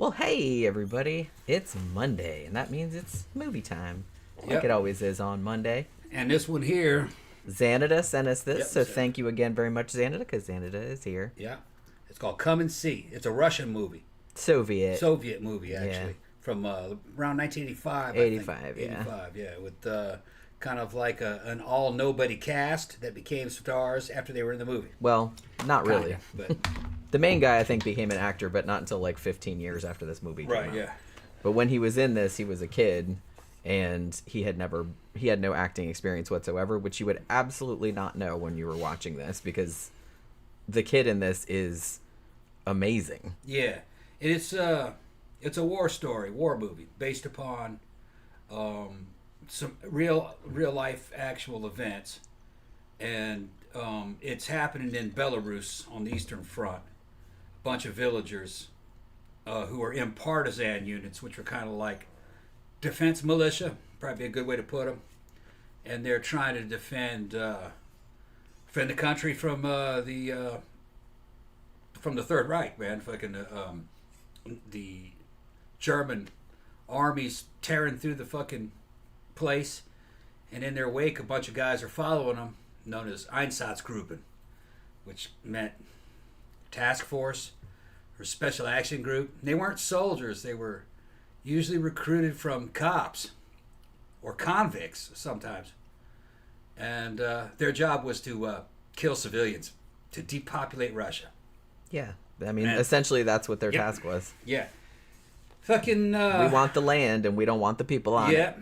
Well, hey, everybody. It's Monday, and that means it's movie time. Like Yep. it always is on Monday. And this one here, Xánada sent us this, Yep, so sir. thank you again very much, Xánada, because Xánada is here. yeah, it's called Come and See. It's a Russian movie, Soviet movie actually, Yeah. from around 1985. 85, yeah. 85, yeah, with kind of like an all nobody cast that became stars after they were in the movie. Well, not really. Kinda, but The main guy, I think, became an actor, but not until like 15 years after this movie came right, out. yeah, But when he was in this, he was a kid, and he had no acting experience whatsoever, which you would absolutely not know when you were watching this, because the kid in this is amazing. yeah. And it's a war story, war movie based upon some real life actual events, and it's happening in Belarus on the Eastern Front. A bunch of villagers who are in partisan units, which are kind of like defense militia, probably a good way to put them, and they're trying to defend the country from the Third Reich, man. Fucking the German armies tearing through the fucking place, and in their wake, a bunch of guys are following them, known as Einsatzgruppen, which meant task force or special action group. They weren't soldiers; they were usually recruited from cops or convicts sometimes, and their job was to kill civilians, to depopulate Russia. Yeah. I mean, Man. essentially, that's what their Yep. task was. Yeah, fucking. We want the land, and we don't want the people on it.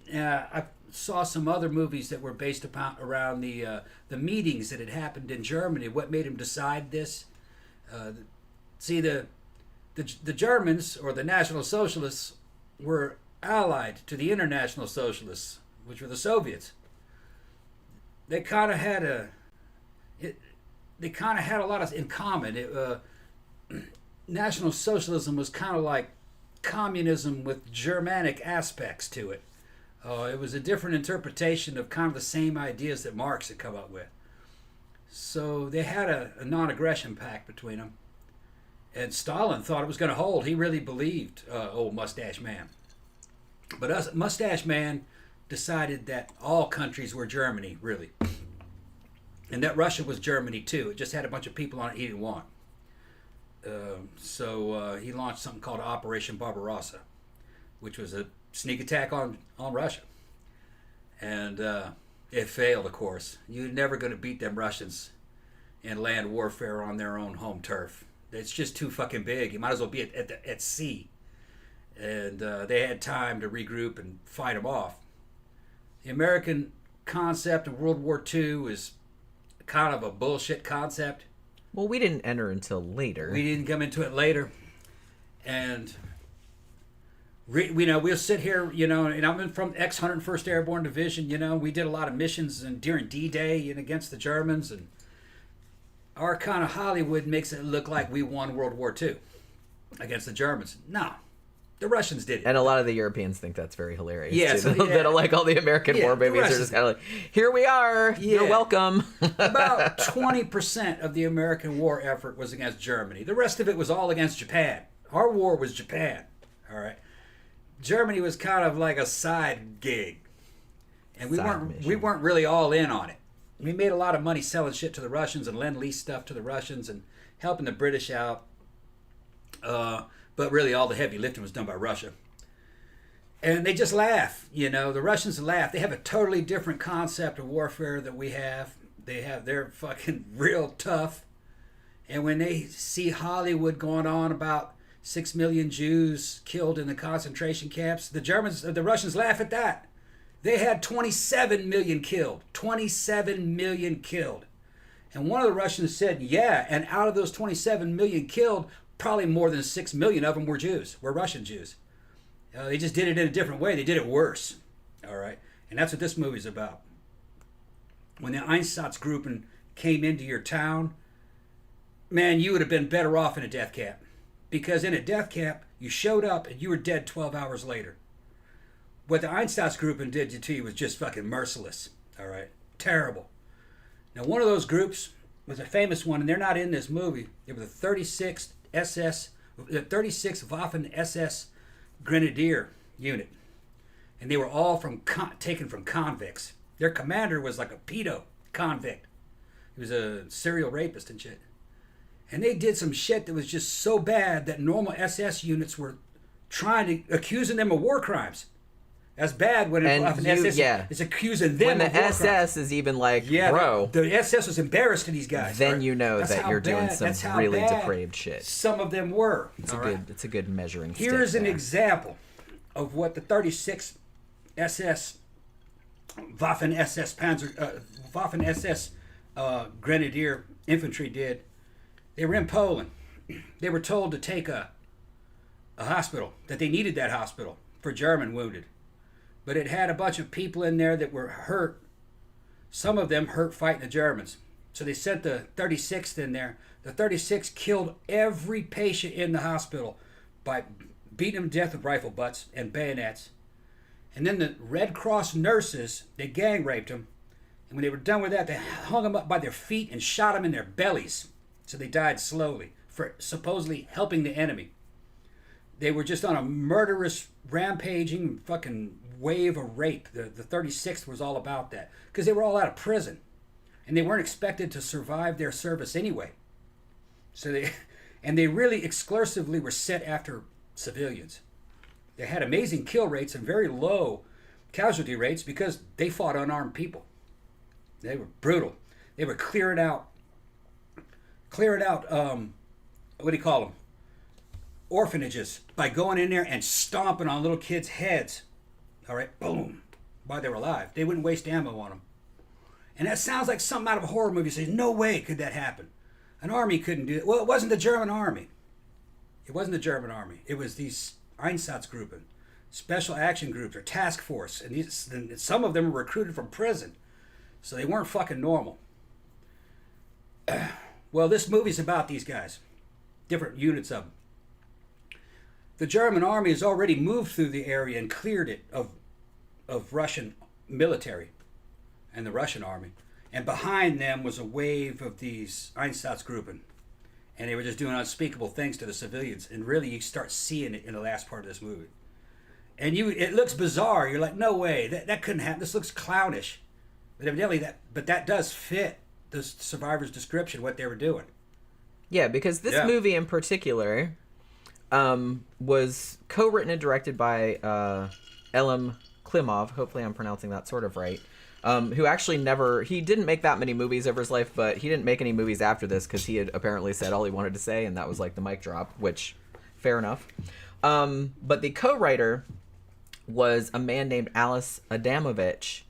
Yeah, I saw some other movies that were based upon around the meetings that had happened in Germany. What made them decide this? See, the Germans or the National Socialists were allied to the International Socialists, which were the Soviets. They kind of had a lot of in common. National Socialism was kind of like communism with Germanic aspects to it. It was a different interpretation of kind of the same ideas that Marx had come up with. So they had a non-aggression pact between them. And Stalin thought it was going to hold. He really believed old Mustache Man. But Mustache Man decided that all countries were Germany, really. And that Russia was Germany, too. It just had a bunch of people on it he didn't want. So he launched something called Operation Barbarossa, which was a sneak attack on Russia. And it failed, of course. You're never going to beat them Russians in land warfare on their own home turf. It's just too fucking big. You might as well be at sea. And they had time to regroup and fight them off. The American concept of World War II is kind of a bullshit concept. Well, we didn't enter until later. We didn't come into it later. And we'll sit here, and I'm from X-101st Airborne Division, we did a lot of missions during D-Day and against the Germans, and our kind of Hollywood makes it look like we won World War II against the Germans. No, the Russians did it. And a lot of the Europeans think that's very hilarious. Yeah, too. so, yeah. They don't like all the American war babies. They're just kind of like, here we are. Yeah. You're welcome. About 20% of the American war effort was against Germany. The rest of it was all against Japan. Our war was Japan. All right. Germany was kind of like a side gig. And we weren't really all in on it. We made a lot of money selling shit to the Russians and lend-lease stuff to the Russians and helping the British out. But really all the heavy lifting was done by Russia. And they just laugh, the Russians laugh. They have a totally different concept of warfare that we have. They're fucking real tough. And when they see Hollywood going on about 6 million Jews killed in the concentration camps, the Russians laugh at that. They had 27 million killed. 27 million killed. And one of the Russians said, yeah, and out of those 27 million killed, probably more than 6 million of them were Jews, were Russian Jews. They just did it in a different way. They did it worse. All right? And that's what this movie's about. When the Einsatzgruppen came into your town, man, you would have been better off in a death camp. Because in a death camp, you showed up and you were dead 12 hours later. What the Einsatzgruppen did to you was just fucking merciless. All right? Terrible. Now, one of those groups was a famous one, and they're not in this movie. They were the 36th SS the 36th Waffen SS Grenadier Unit, and they were all taken from convicts. Their commander was like a pedo convict. He was a serial rapist and shit. And they did some shit that was just so bad that normal SS units were accusing them of war crimes. That's bad when SS is accusing them of war crimes. When the SS is even like, bro. The SS was embarrassed to these guys. Then you know that you're doing some really depraved shit. Some of them were. It's a good measuring stick. Here's an example of what the 36th SS Waffen SS Grenadier Infantry did. They were in Poland. They were told to take a hospital, that they needed that hospital for German wounded. But it had a bunch of people in there that were hurt. Some of them hurt fighting the Germans. So they sent the 36th in there. The 36th killed every patient in the hospital by beating them to death with rifle butts and bayonets. And then the Red Cross nurses, they gang raped them. And when they were done with that, they hung them up by their feet and shot them in their bellies. So they died slowly for supposedly helping the enemy. They were just on a murderous, rampaging fucking wave of rape. The 36th was all about that. Because they were all out of prison. And they weren't expected to survive their service anyway. So they really exclusively were set after civilians. They had amazing kill rates and very low casualty rates because they fought unarmed people. They were brutal. They were clearing out what do you call them? Orphanages by going in there and stomping on little kids' heads. All right, boom, while they were alive. They wouldn't waste ammo on them. And that sounds like something out of a horror movie. You say, no way could that happen. An army couldn't do it. Well, it wasn't the German army. It wasn't the German army. It was these Einsatzgruppen, special action groups or task force. And some of them were recruited from prison. So they weren't fucking normal. Well, this movie's about these guys. Different units of them. The German army has already moved through the area and cleared it of Russian military and the Russian army. And behind them was a wave of these Einsatzgruppen. And they were just doing unspeakable things to the civilians. And really, you start seeing it in the last part of this movie. And it looks bizarre. You're like, no way, that couldn't happen. This looks clownish. But evidently, that does fit the survivor's description, what they were doing. Yeah, because this movie in particular was co-written and directed by Elem Klimov. Hopefully I'm pronouncing that sort of right. Who actually he didn't make that many movies over his life, but he didn't make any movies after this because he had apparently said all he wanted to say, and that was like the mic drop, which, fair enough. But the co-writer was a man named Alice Adamovich,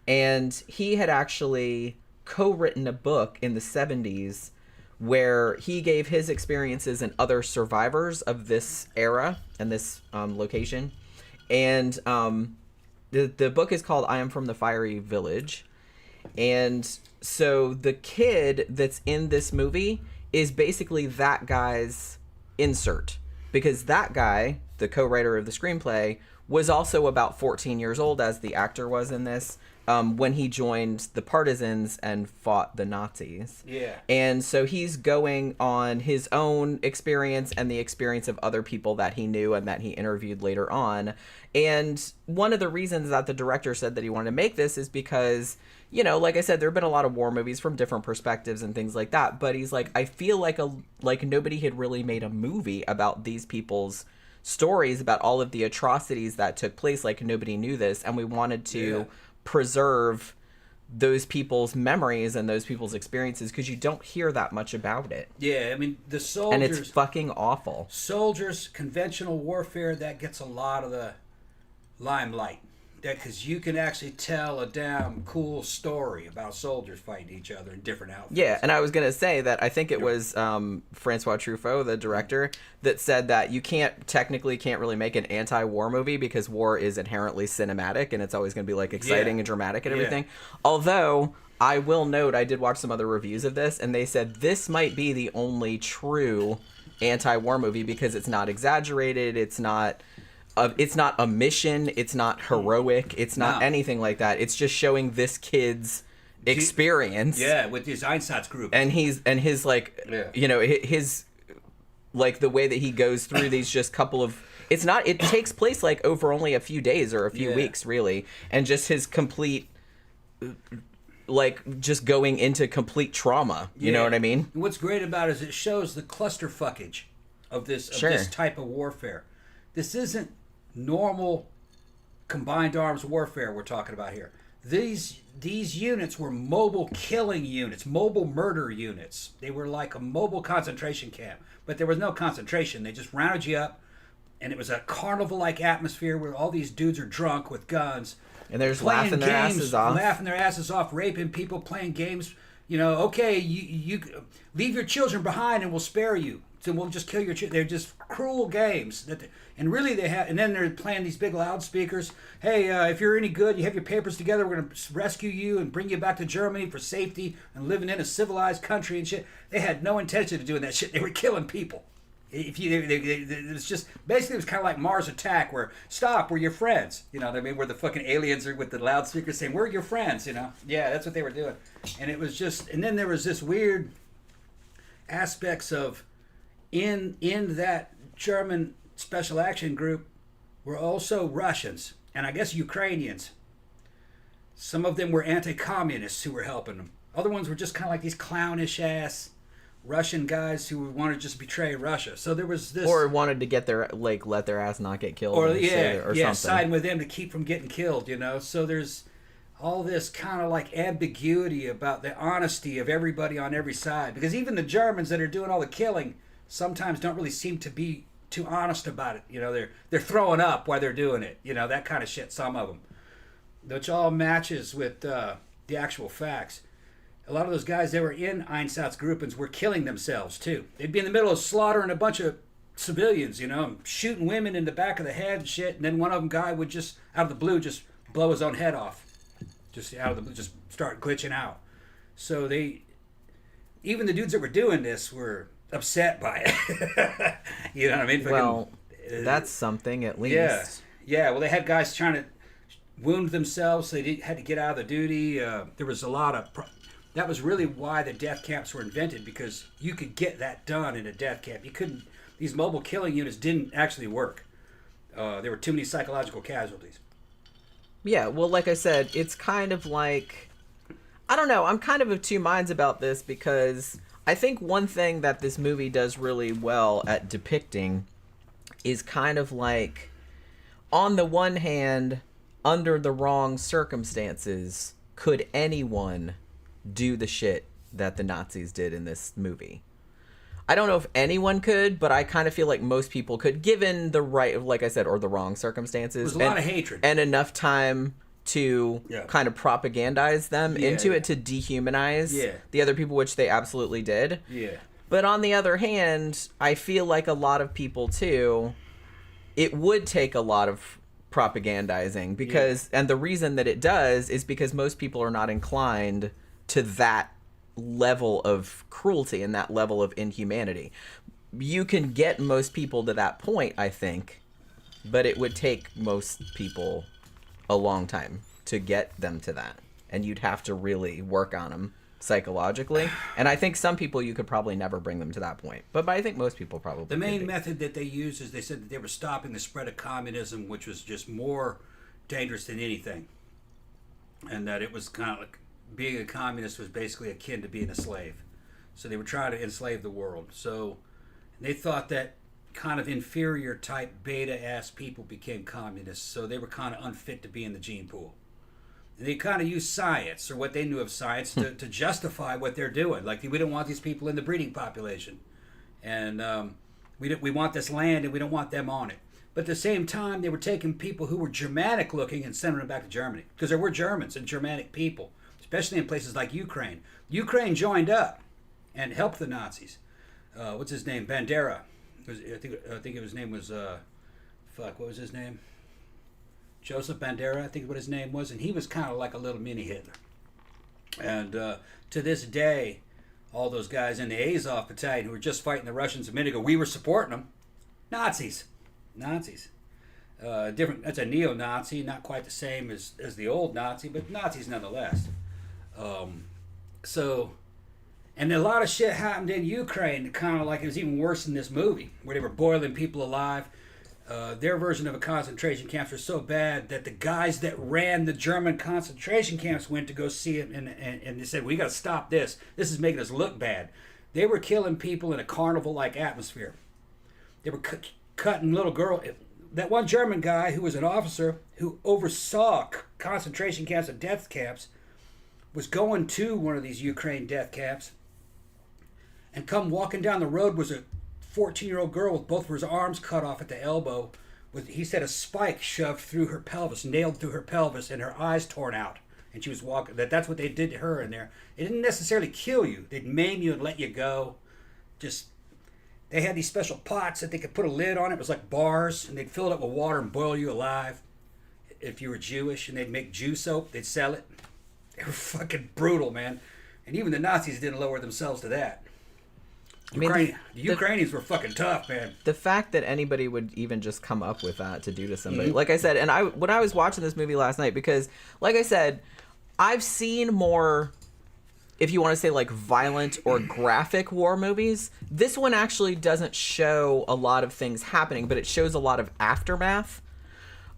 and he had actually co-written a book in the 70s where he gave his experiences and other survivors of this era and this location. And the book is called I Am From the Fiery Village. And so the kid that's in this movie is basically that guy's insert. Because that guy, the co-writer of the screenplay, was also about 14 years old, as the actor was in this, when he joined the partisans and fought the Nazis. Yeah. And so he's going on his own experience and the experience of other people that he knew and that he interviewed later on. And one of the reasons that the director said that he wanted to make this is because, you know, like I said, there have been a lot of war movies from different perspectives and things like that. But he's like, I feel like nobody had really made a movie about these people's stories, about all of the atrocities that took place. Like, nobody knew this, and we wanted to preserve those people's memories and those people's experiences because you don't hear that much about it. Yeah, I mean, the soldiers... And it's fucking awful. Soldiers, conventional warfare, that gets a lot of the limelight. Because you can actually tell a damn cool story about soldiers fighting each other in different outfits. Yeah, and I was going to say that I think it was Francois Truffaut, the director, that said that you can't really make an anti-war movie because war is inherently cinematic and it's always going to be like exciting and dramatic and everything. Although, I will note, I did watch some other reviews of this and they said this might be the only true anti-war movie because it's not exaggerated, it's not a mission, it's not heroic, it's not anything like that. It's just showing this kid's experience. Yeah, with his Einsatzgruppen. And his like, you know, his Like the way that he goes through these just couple of, it takes place like over only a few days or a few weeks really, and just his complete, like just going into complete trauma. You know what I mean? And what's great about it is it shows the clusterfuckage of this type of warfare. This isn't normal combined arms warfare we're talking about here. These units were mobile killing units, mobile murder units. They were like a mobile concentration camp, but there was no concentration. They just rounded you up, and it was a carnival-like atmosphere where all these dudes are drunk with guns. And they're just laughing their asses off. Raping people, playing games. You know, okay, you leave your children behind and we'll spare you. So we'll just kill your children. They're just cruel games. And really they have, and then they're playing these big loudspeakers. Hey, if you're any good, you have your papers together, we're going to rescue you and bring you back to Germany for safety and living in a civilized country and shit. They had no intention of doing that shit. They were killing people. It was just, basically it was kind of like Mars Attack, where, stop, we're your friends. You know what I mean? Where the fucking aliens are with the loudspeakers saying, we're your friends, you know? Yeah, that's what they were doing. And it was just, and then there was this weird aspects of, in that German special action group were also Russians, and I guess Ukrainians. Some of them were anti-communists who were helping them. Other ones were just kind of like these clownish-ass Russian guys who wanted to just betray Russia. So there was this, or wanted to get their let their ass not get killed, or something. Siding with them to keep from getting killed. You know, so there's all this kind of like ambiguity about the honesty of everybody on every side, because even the Germans that are doing all the killing sometimes don't really seem to be too honest about it. You know, they're throwing up while they're doing it. You know, that kind of shit. Some of them, which all matches with the actual facts. A lot of those guys that were in Einsatzgruppens were killing themselves, too. They'd be in the middle of slaughtering a bunch of civilians, you know, shooting women in the back of the head and shit, and then one of them guy would just, out of the blue, just blow his own head off. Just out of the blue, just start glitching out. So even the dudes that were doing this were upset by it. You know what I mean? Well, that's something at least. Yeah, well, they had guys trying to wound themselves, so they had to get out of the duty. There was a lot of... That was really why the death camps were invented, because you could get that done in a death camp. You couldn't. These mobile killing units didn't actually work. There were too many psychological casualties. Yeah, well, like I said, it's kind of like, I don't know. I'm kind of two minds about this, because I think one thing that this movie does really well at depicting is kind of like, on the one hand, under the wrong circumstances, could anyone do the shit that the Nazis did in this movie? I don't know if anyone could, but I kind of feel like most people could, given the right, like I said, or the wrong circumstances. There's a lot of hatred. And enough time to kind of propagandize them into it, to dehumanize the other people, which they absolutely did. Yeah. But on the other hand, I feel like a lot of people, too, it would take a lot of propagandizing, because, and the reason that it does is because most people are not inclined to that level of cruelty and that level of inhumanity. You can get most people to that point, I think, but it would take most people a long time to get them to that, and you'd have to really work on them psychologically. And I think some people you could probably never bring them to that point, but I think most people probably the main method that they used is they said that they were stopping the spread of communism, which was just more dangerous than anything, and that it was kind of like being a communist was basically akin to being a slave. So they were trying to enslave the world. So they thought that kind of inferior type beta-ass people became communists, so they were kind of unfit to be in the gene pool. And they kind of used science, or what they knew of science, to justify what they're doing. Like, we don't want these people in the breeding population. And we want this land, and we don't want them on it. But at the same time, they were taking people who were Germanic looking and sending them back to Germany. Because there were Germans and Germanic people, especially in places like Ukraine. Ukraine joined up and helped the Nazis. What's his name? Bandera. I think his name was, what was his name? Joseph Bandera, I think what his name was. And he was kind of like a little mini Hitler. And to this day, all those guys in the Azov battalion who were just fighting the Russians a minute ago, we were supporting them. Nazis. Different. That's a neo-Nazi, not quite the same as the old Nazi, but Nazis nonetheless. So And a lot of shit happened in Ukraine, kind of like it was even worse in this movie, where they were boiling people alive. Their version of a concentration camps were so bad that the guys that ran the German concentration camps went to go see it, and they said, we got to stop this. This is making us look bad. They were killing people in a carnival-like atmosphere. They were cutting little girls. That one German guy who was an officer who oversaw concentration camps and death camps was going to one of these Ukraine death camps, and come walking down the road was a 14-year-old girl with both of her arms cut off at the elbow, with, he said, a spike shoved through her pelvis, nailed through her pelvis, and her eyes torn out. And she was walking. That's what they did to her in there. It didn't necessarily kill you. They'd maim you and let you go. Just, they had these special pots that they could put a lid on. It was like bars, and they'd fill it up with water and boil you alive. If you were Jewish, and they'd make Jew soap, they'd sell it. They were fucking brutal, man. And even the Nazis didn't lower themselves to that. I mean, the Ukrainians were fucking tough, man. The fact that anybody would even just come up with that to do to somebody, like I said, and when I was watching this movie last night, because, like I said, I've seen more, if you want to say like violent or graphic war movies. This one actually doesn't show a lot of things happening, but it shows a lot of aftermath.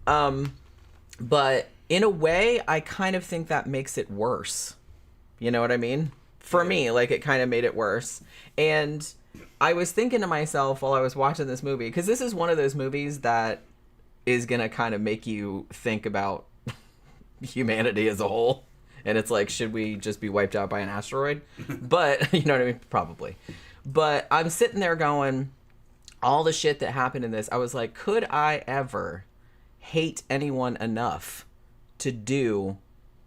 But in a way, I kind of think that makes it worse. You know what I mean? For me, like, it kind of made it worse. And I was thinking to myself while I was watching this movie, because this is one of those movies that is going to kind of make you think about humanity as a whole. And it's like, should we just be wiped out by an asteroid? But, you know what I mean? Probably. But I'm sitting there going, all the shit that happened in this, I was like, could I ever hate anyone enough to do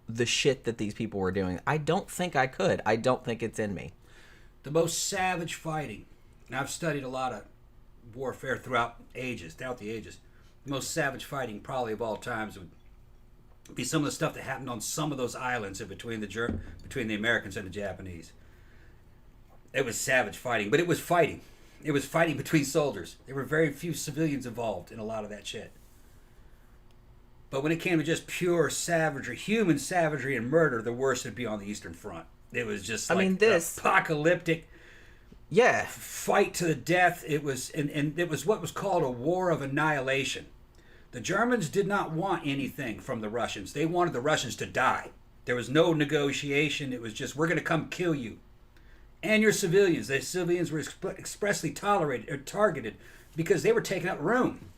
the shit that these people were doing? I don't think I could. I don't think it's in me. The most savage fighting, and I've studied a lot of warfare throughout the ages. The most savage fighting probably of all times would be some of the stuff that happened on some of those islands in between the Americans and the Japanese. It was savage fighting, but it was fighting. It was fighting between soldiers. There were very few civilians involved in a lot of that shit. But when it came to just pure savagery, human savagery and murder, the worst would be on the Eastern Front. It was just like this apocalyptic fight to the death. It was, and it was what was called a war of annihilation. The Germans did not want anything from the Russians. They wanted the Russians to die. There was no negotiation. It was just, we're going to come kill you. And your civilians. The civilians were expressly targeted because they were taking up room.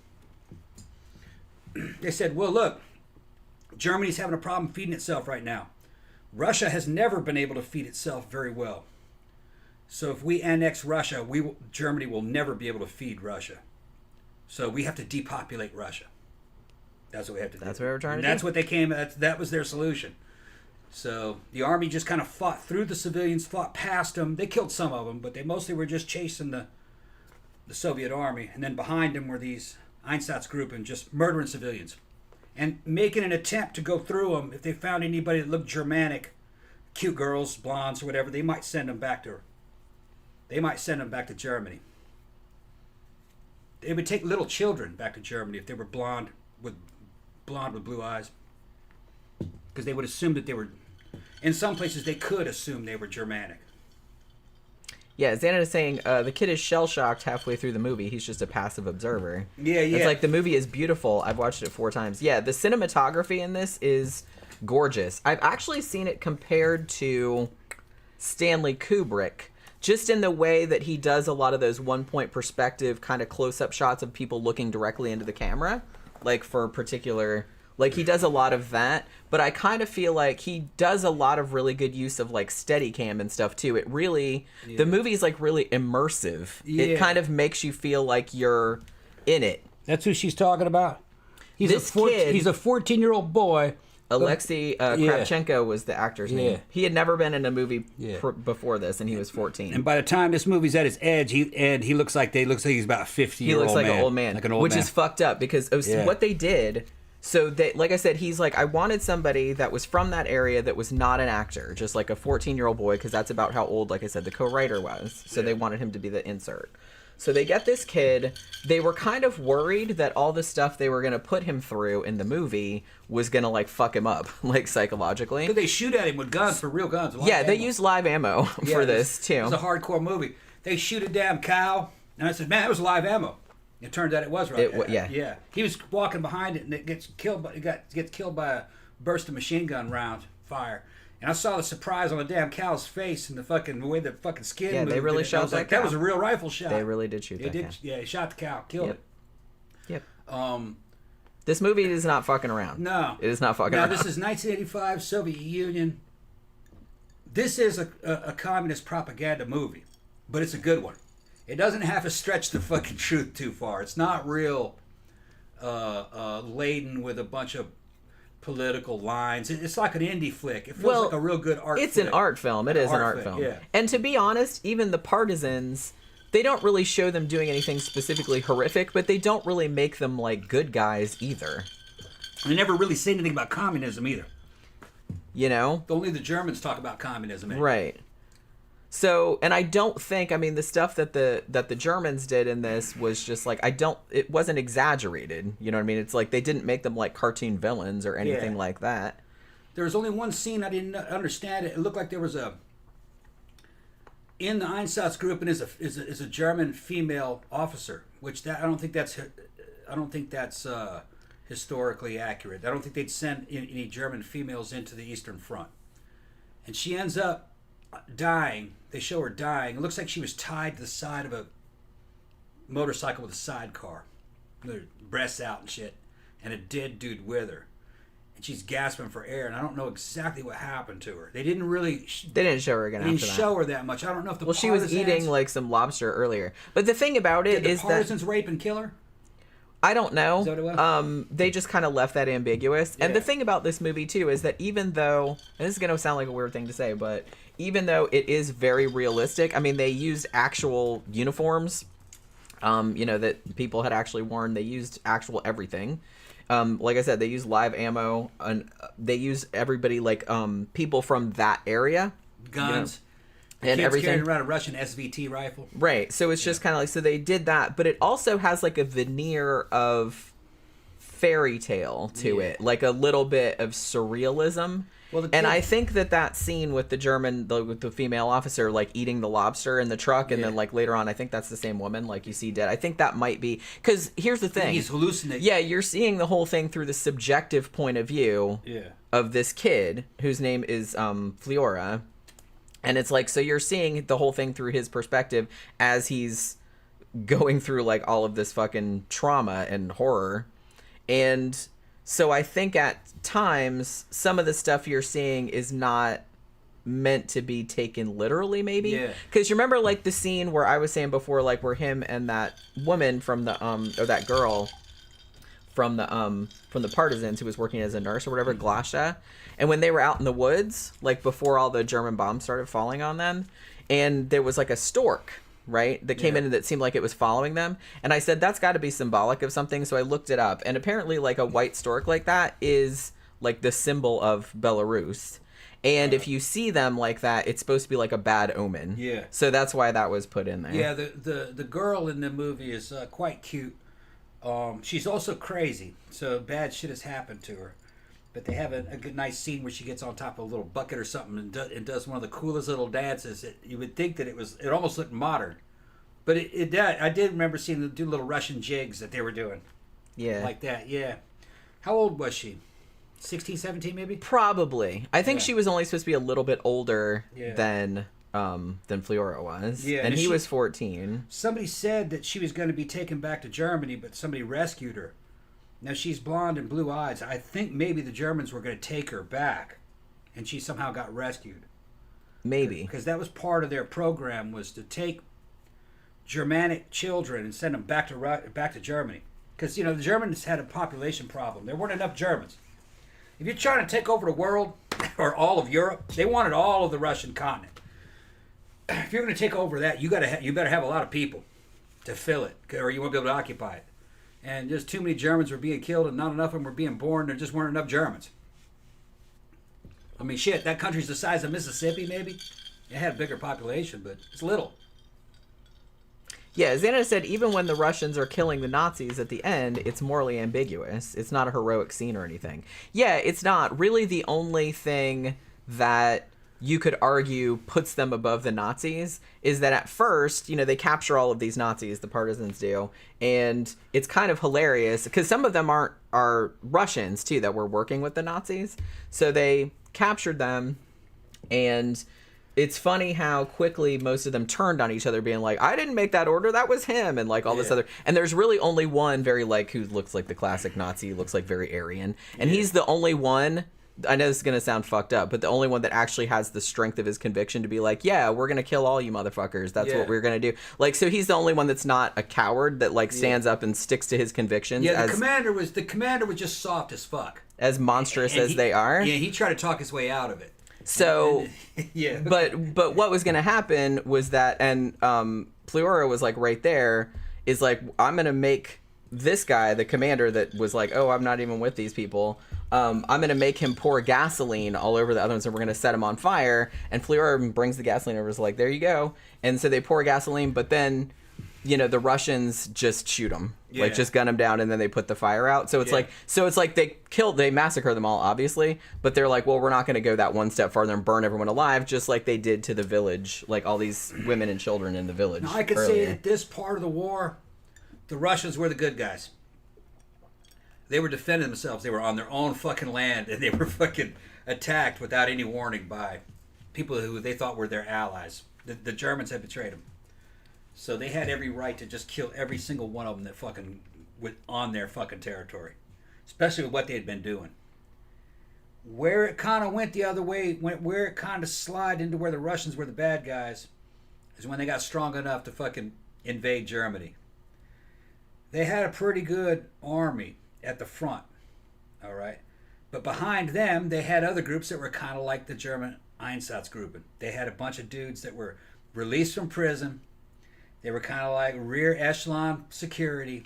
They said, well, look, Germany's having a problem feeding itself right now. Russia has never been able to feed itself very well. So if we annex Russia, Germany will never be able to feed Russia. So we have to depopulate Russia. That's what we have to do. That's what we're trying to do. That's what they came. That was their solution. So the army just kind of fought through the civilians, fought past them. They killed some of them, but they mostly were just chasing the Soviet army. And then behind them were these Einsatz group and just murdering civilians. And making an attempt to go through them. If they found anybody that looked Germanic, cute girls, blondes, or whatever, they might send them back to Germany. They would take little children back to Germany if they were blonde with blue eyes, because they would assume that they were. In some places, they could assume they were Germanic. Yeah, Xánada is saying the kid is shell-shocked halfway through the movie. He's just a passive observer. Yeah. It's like the movie is beautiful. I've watched it 4 times. Yeah, the cinematography in this is gorgeous. I've actually seen it compared to Stanley Kubrick, just in the way that he does a lot of those one-point perspective kind of close-up shots of people looking directly into the camera, like for particular... Like, he does a lot of that, but I kind of feel like he does a lot of really good use of, like, Steadicam and stuff, too. It really... Yeah. The movie's, like, really immersive. Yeah. It kind of makes you feel like you're in it. That's who she's talking about? He's a 14-year-old boy. Alexei Kravchenko was the actor's name. He had never been in a movie before this, and he was 14. And by the time this movie's at its edge, he looks like he's about 50 years old. He looks like an old man. Which is fucked up, because what they did... So, like I said, he's like, I wanted somebody that was from that area that was not an actor, just like a 14-year-old boy, because that's about how old, like I said, the co-writer was. So they wanted him to be the insert. So they get this kid. They were kind of worried that all the stuff they were going to put him through in the movie was going to, like, fuck him up, like, psychologically. Could they shoot at him with guns, for real guns? Yeah, they used live ammo for this, too. It was a hardcore movie. They shoot a damn cow, and I said, man, that was live ammo. It turned out it was right. Yeah. He was walking behind it, and it gets killed by a burst of machine gun round fire. And I saw the surprise on the damn cow's face and the way the fucking skin moved. Yeah, they really shot that cow. That was a real rifle shot. They really did shoot that cow. Yeah, he shot the cow, killed it. Yep. This movie is not fucking around. No. It is not fucking around. Now, this is 1985, Soviet Union. This is a communist propaganda movie, but it's a good one. It doesn't have to stretch the fucking truth too far. It's not real laden with a bunch of political lines. It's like an indie flick. It feels like a real good art It's flick. an art film. It is an art film. Yeah. And to be honest, even the partisans, they don't really show them doing anything specifically horrific, but they don't really make them like good guys either. They never really say anything about communism either. You know? Only the Germans talk about communism. Right. So, and I don't think, I mean, the stuff that the Germans did in this was just like, it wasn't exaggerated. You know what I mean? It's like they didn't make them like cartoon villains or anything like that. There was only one scene I didn't understand. It looked like there was in the Einsatz group, and is a German female officer, which I don't think that's historically accurate. I don't think they'd send any German females into the Eastern Front. And she ends up dying. They show her dying. It looks like she was tied to the side of a motorcycle with a sidecar, with her breasts out and shit, and a dead dude with her. And she's gasping for air, and I don't know exactly what happened to her. They didn't really... They didn't show her again after that. They didn't show her that much. I don't know if the Well, she was eating, like, some lobster earlier. But the thing about it is that... Did the partisans rape and kill her? I don't know. Is that what it was? They just kind of left that ambiguous. Yeah. And the thing about this movie, too, is that even though... And this is going to sound like a weird thing to say, but even though it is very realistic, I mean, they used actual uniforms, that people had actually worn. They used actual everything. Like I said, they used live ammo, and they used everybody, like, people from that area. Guns. And everything. Carrying around a Russian SVT rifle. Right. So it's just kind of like, so they did that, but it also has like a veneer of fairy tale to it, like a little bit of surrealism. Well, and I think that scene with with the female officer, like eating the lobster in the truck, and then like later on, I think that's the same woman, like you see dead. I think that might be, because here's the thing. He's hallucinating. Yeah, you're seeing the whole thing through the subjective point of view of this kid, whose name is Fliora. And it's like, so you're seeing the whole thing through his perspective as he's going through like all of this fucking trauma and horror. And so I think at times some of the stuff you're seeing is not meant to be taken literally, maybe. Yeah. Because you remember like the scene where I was saying before, like where him and that woman from the or that girl from the partisans who was working as a nurse or whatever, Glasha, and when they were out in the woods, like before all the German bombs started falling on them, and there was like a stork, right, that came in and that seemed like it was following them, and I said that's got to be symbolic of something, so I looked it up, and apparently like a white stork like that is like the symbol of Belarus. And if you see them like that, it's supposed to be like a bad omen. Yeah. So that's why that was put in there. Yeah, the girl in the movie is quite cute. She's also crazy, so bad shit has happened to her. But they have a good, nice scene where she gets on top of a little bucket or something and does one of the coolest little dances. You would think that it almost looked modern. But it did. I did remember seeing them do little Russian jigs that they were doing. Yeah. Like that, yeah. How old was she? 16, 17 maybe? Probably. I think she was only supposed to be a little bit older than Fliora was. Yeah, and he was 14. Somebody said that she was going to be taken back to Germany, but somebody rescued her. Now she's blonde and blue eyes. I think maybe the Germans were going to take her back, and she somehow got rescued. Maybe. Because that was part of their program, was to take Germanic children and send them back to Germany. Because, the Germans had a population problem. There weren't enough Germans. If you're trying to take over the world, or all of Europe, they wanted all of the Russian continent. If you're going to take over that, you better have a lot of people to fill it, or you won't be able to occupy it. And just too many Germans were being killed, and not enough of them were being born. There just weren't enough Germans. I mean, shit, that country's the size of Mississippi, maybe. It had a bigger population, but it's little. Yeah, Xánada said even when the Russians are killing the Nazis at the end, it's morally ambiguous. It's not a heroic scene or anything. Yeah, it's not. Really the only thing that you could argue puts them above the Nazis is that at first, they capture all of these Nazis, the partisans do, and it's kind of hilarious because some of them are Russians too that were working with the Nazis. So they captured them, and it's funny how quickly most of them turned on each other, being like, I didn't make that order, that was him, and like all this other. And there's really only one very who looks like the classic Nazi, looks like very Aryan, and he's the only one. I know this is going to sound fucked up, but the only one that actually has the strength of his conviction to be like, yeah, we're going to kill all you motherfuckers. That's what we're going to do. Like, so he's the only one that's not a coward that stands up and sticks to his convictions. Yeah, the commander was just soft as fuck. As monstrous as they are. Yeah, he tried to talk his way out of it. So, yeah. But what was going to happen was that, and Fleora was like right there, is like, I'm going to make this guy, the commander that was like, oh, I'm not even with these people, I'm going to make him pour gasoline all over the other ones, and we're going to set him on fire. And Fleora brings the gasoline over, is like, there you go. And so they pour gasoline, but then, the Russians just shoot him. Yeah. Like, just gun him down, and then they put the fire out. So it's like they massacre them all, obviously, but they're like, well, we're not going to go that one step farther and burn everyone alive, just like they did to the village, like all these women and children in the village. Now, I could say that this part of the war, the Russians were the good guys. They were defending themselves. They were on their own fucking land, and they were fucking attacked without any warning by people who they thought were their allies. The Germans had betrayed them. So they had every right to just kill every single one of them that fucking went on their fucking territory, especially with what they had been doing. Where it kind of went the other way, where it kind of slid into where the Russians were the bad guys, is when they got strong enough to fucking invade Germany. They had a pretty good army at the front, all right? But behind them, they had other groups that were kind of like the German Einsatzgruppen. They had a bunch of dudes that were released from prison. They were kind of like rear echelon security.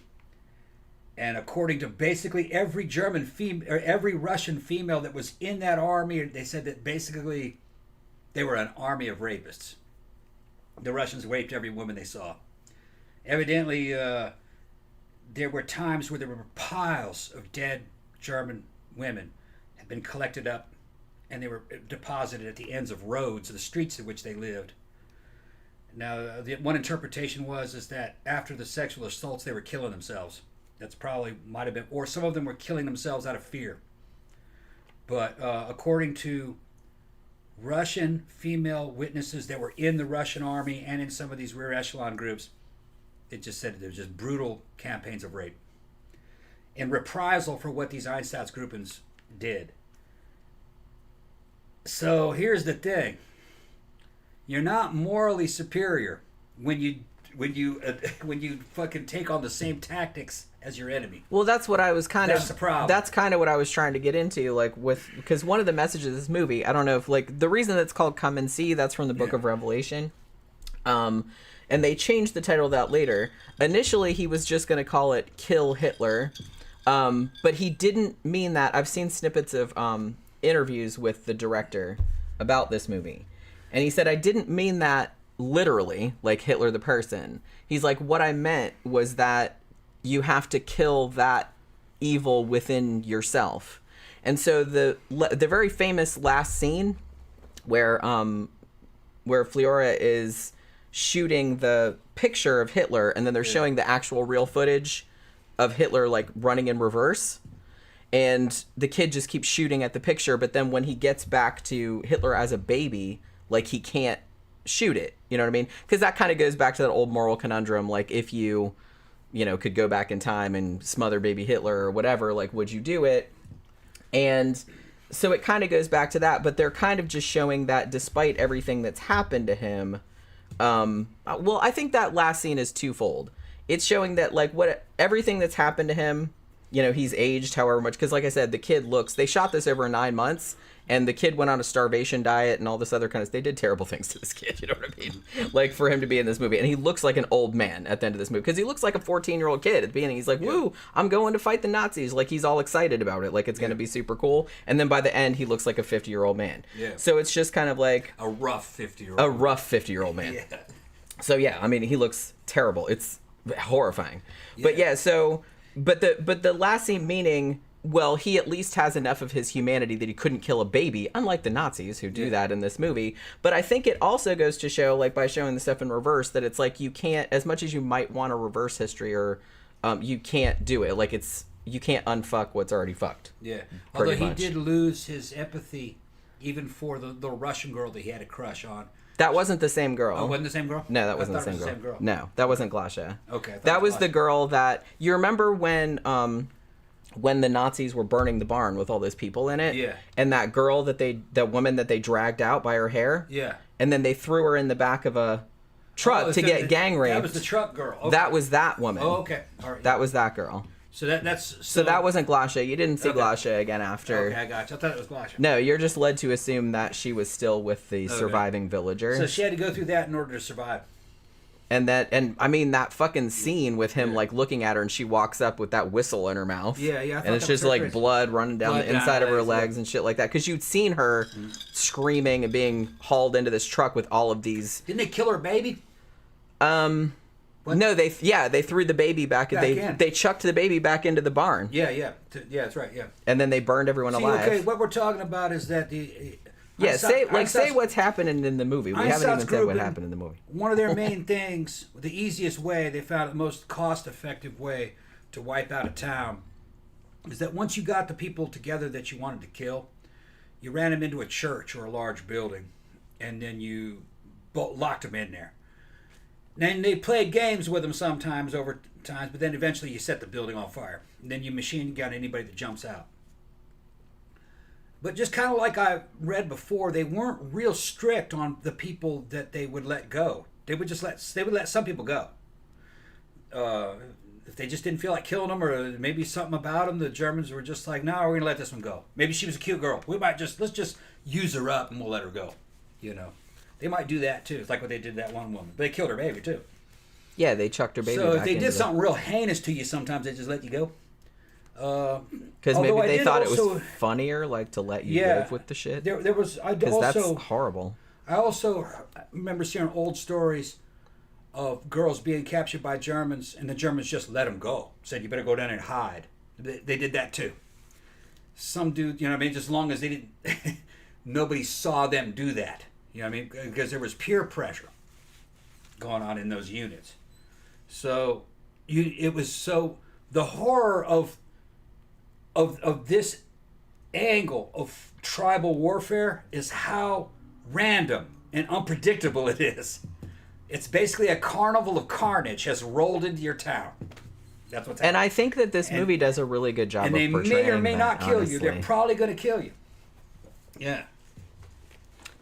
And according to basically every every Russian female that was in that army, they said that basically they were an army of rapists. The Russians raped every woman they saw. Evidently, there were times where there were piles of dead German women had been collected up, and they were deposited at the ends of roads, the streets in which they lived. Now, the one interpretation is that after the sexual assaults, they were killing themselves. That's probably might have been, or some of them were killing themselves out of fear. But according to Russian female witnesses that were in the Russian army and in some of these rear echelon groups, it just said there was just brutal campaigns of rape in reprisal for what these Einsatzgruppen did. So here's the thing: you're not morally superior when you fucking take on the same tactics as your enemy. Well, that's what I was That's the problem. That's kind of what I was trying to get into, because one of the messages of this movie, I don't know if the reason that's called Come and See, that's from the Book of Revelation. And they changed the title of that later. Initially, he was just going to call it Kill Hitler. But he didn't mean that. I've seen snippets of interviews with the director about this movie. And he said, I didn't mean that literally, like Hitler the person. He's like, what I meant was that you have to kill that evil within yourself. And so the very famous last scene where Fleora is shooting the picture of Hitler, and then they're showing the actual real footage of Hitler running in reverse, and the kid just keeps shooting at the picture, but then when he gets back to Hitler as a baby, he can't shoot it, you know what I mean? Because that kind of goes back to that old moral conundrum, if you could go back in time and smother baby Hitler or whatever, would you do it? And so it kind of goes back to that, but they're kind of just showing that despite everything that's happened to him, well, I think that last scene is twofold. It's showing that everything that's happened to him, he's aged however much, because like I said, the kid they shot this over 9 months, and the kid went on a starvation diet and all this other kind of, they did terrible things to this kid, you know what I mean? For him to be in this movie, and he looks like an old man at the end of this movie, because he looks like a 14-year-old kid at the beginning. He's like, woo, I'm going to fight the Nazis. He's all excited about it, it's going to be super cool. And then by the end, he looks like a 50-year-old man. Yeah. So it's just kind of a rough 50-year-old. A rough 50-year-old man. Yeah. So yeah, I mean, he looks terrible. It's horrifying. But yeah, so but the last scene, meaning, well, he at least has enough of his humanity that he couldn't kill a baby, unlike the Nazis who do that in this movie. But I think it also goes to show, like, by showing the stuff in reverse, that it's like you can't, as much as you might want to reverse history, or you can't do it. Like, you can't unfuck what's already fucked. Yeah. Although he did lose his empathy even for the Russian girl that he had a crush on. That wasn't the same girl. Oh, wasn't the same girl? No, that wasn't the same girl. No, that wasn't Glasha. Okay. That was the girl that, you remember when the Nazis were burning the barn with all those people in it? Yeah. And that girl that woman that they dragged out by her hair? Yeah. And then they threw her in the back of a truck to get gang raped. That was the truck girl. Okay. That was that woman. Oh, okay. All right. That was that girl. So that's so that wasn't Glasha. You didn't see Glasha again after. Okay, I got you. I thought it was Glasha. No, you're just led to assume that she was still with the surviving villagers. So she had to go through that in order to survive. And I mean, that fucking scene with him like looking at her, and she walks up with that whistle in her mouth. Yeah, yeah. And it's just like blood running down the inside of her legs and shit like that. Because you'd seen her screaming and being hauled into this truck with all of these. Didn't they kill her baby? What? No, they threw the baby back in. They chucked the baby back into the barn. Yeah, that's right. Yeah. And then they burned everyone alive. Okay, what we're talking about is that say what's happening in the movie. We haven't even said what happened in the movie. One of their main things, the easiest way they found, the most cost-effective way to wipe out a town, is that once you got the people together that you wanted to kill, you ran them into a church or a large building, and then you locked them in there. Then they played games with them sometimes over times, but then eventually you set the building on fire. And then you machine gun anybody that jumps out. But just kind of like I read before, they weren't real strict on the people that they would let go. They would let some people go. If they just didn't feel like killing them, or maybe something about them, the Germans were just like, no, we're going to let this one go. Maybe she was a cute girl. Let's just use her up and we'll let her go. You know. They might do that too. It's like what they did to that one woman. But they killed her baby too. Yeah, they chucked her baby back. So if they did the... something real heinous to you, sometimes they just let you go. Because maybe they thought it was funnier, like, to let you live with the shit. There was. Because that's horrible. I also remember seeing old stories of girls being captured by Germans, and the Germans just let them go. Said, you better go down and hide. They did that too. Some dude, you know what I mean? Just as long as they didn't, nobody saw them do that. You know what I mean? Because there was peer pressure going on in those units. So the horror of this angle of tribal warfare is how random and unpredictable it is. It's basically a carnival of carnage has rolled into your town. That's what's happening. And I think that this movie does a really good job of portraying that. And they may or may not kill you. They're probably going to kill you. Yeah.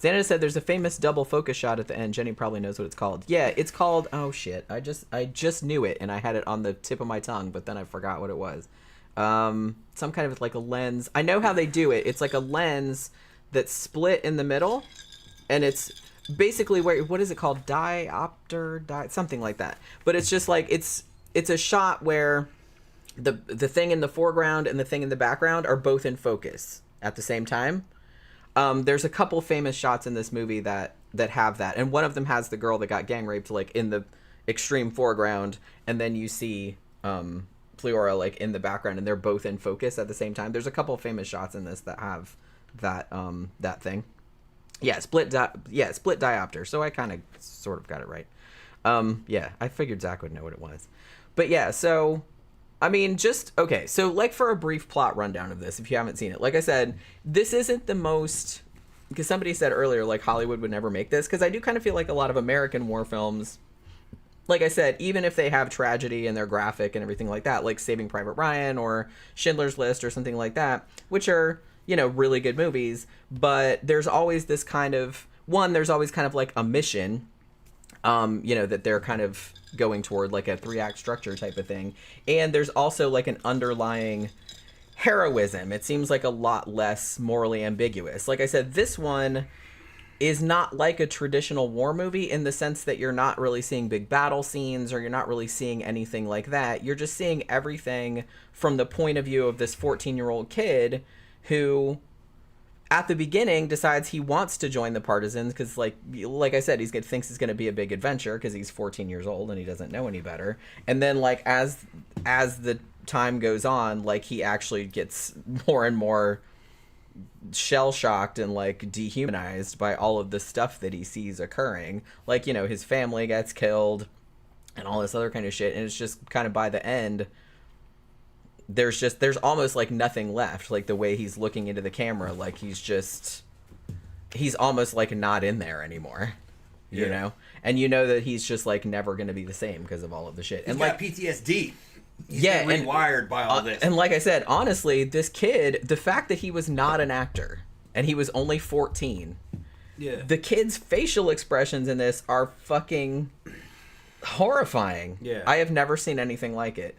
Xánada said there's a famous double focus shot at the end. Jenny probably knows what it's called. Yeah, it's called, oh shit, I just knew it, and I had it on the tip of my tongue, but then I forgot what it was. Some kind of like a lens. I know how they do it. It's like a lens that's split in the middle, and it's basically what is it called? Diopter, something like that. But it's just like it's a shot where the thing in the foreground and the thing in the background are both in focus at the same time. There's a couple famous shots in this movie that have that, and one of them has the girl that got gang raped like in the extreme foreground, and then you see Fleora like in the background, and they're both in focus at the same time. There's a couple famous shots in this that have that thing. Yeah, split diopter. So I kind of sort of got it right. Yeah, I figured Zach would know what it was, but yeah, so. I mean, okay, so like for a brief plot rundown of this, if you haven't seen it, like I said, this isn't the most, because somebody said earlier, like Hollywood would never make this, because I do kind of feel like a lot of American war films, like I said, even if they have tragedy and they're graphic and everything like that, like Saving Private Ryan or Schindler's List or something like that, which are, you know, really good movies, but there's always this kind of, there's always kind of like a mission, you know, that they're kind of going toward, like a 3-act structure type of thing. And there's also like an underlying heroism. It seems like a lot less morally ambiguous. Like I said, this one is not like a traditional war movie in the sense that you're not really seeing big battle scenes or you're not really seeing anything like that. You're just seeing everything from the point of view of this 14-year-old kid who at the beginning decides he wants to join the partisans because like I said, thinks it's going to be a big adventure because he's 14 years old and he doesn't know any better. And then like as the time goes on, like he actually gets more and more shell shocked and like dehumanized by all of the stuff that he sees occurring. Like, you know, his family gets killed and all this other kind of shit, and it's just kind of by the end there's almost like nothing left. Like the way he's looking into the camera, like he's almost like not in there anymore, you know? And you know that he's just like never going to be the same because of all of the shit. He's and got like PTSD. He's been rewired by all this. And like I said, honestly, this kid, the fact that he was not an actor and he was only 14, the kid's facial expressions in this are fucking horrifying. Yeah. I have never seen anything like it.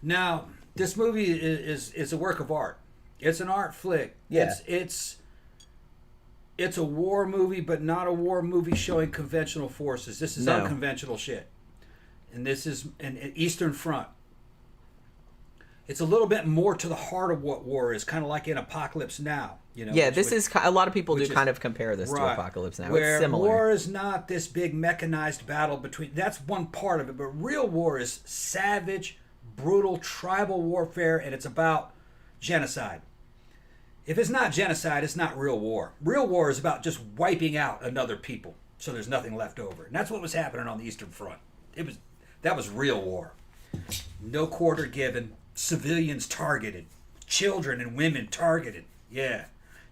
Now, this movie is a work of art. It's an art flick. Yeah. It's a war movie, but not a war movie showing conventional forces. This is unconventional shit. And this is an Eastern Front. It's a little bit more to the heart of what war is, kind of like in Apocalypse Now. You know, a lot of people do kind of compare this to Apocalypse Now. Where it's similar. War is not this big mechanized battle between. That's one part of it, but real war is savage, brutal, tribal warfare, and it's about genocide. If it's not genocide, it's not real war. Real war is about just wiping out another people, so there's nothing left over, and that's what was happening on the Eastern Front. That was real war. No quarter given. Civilians targeted, children and women targeted. Yeah,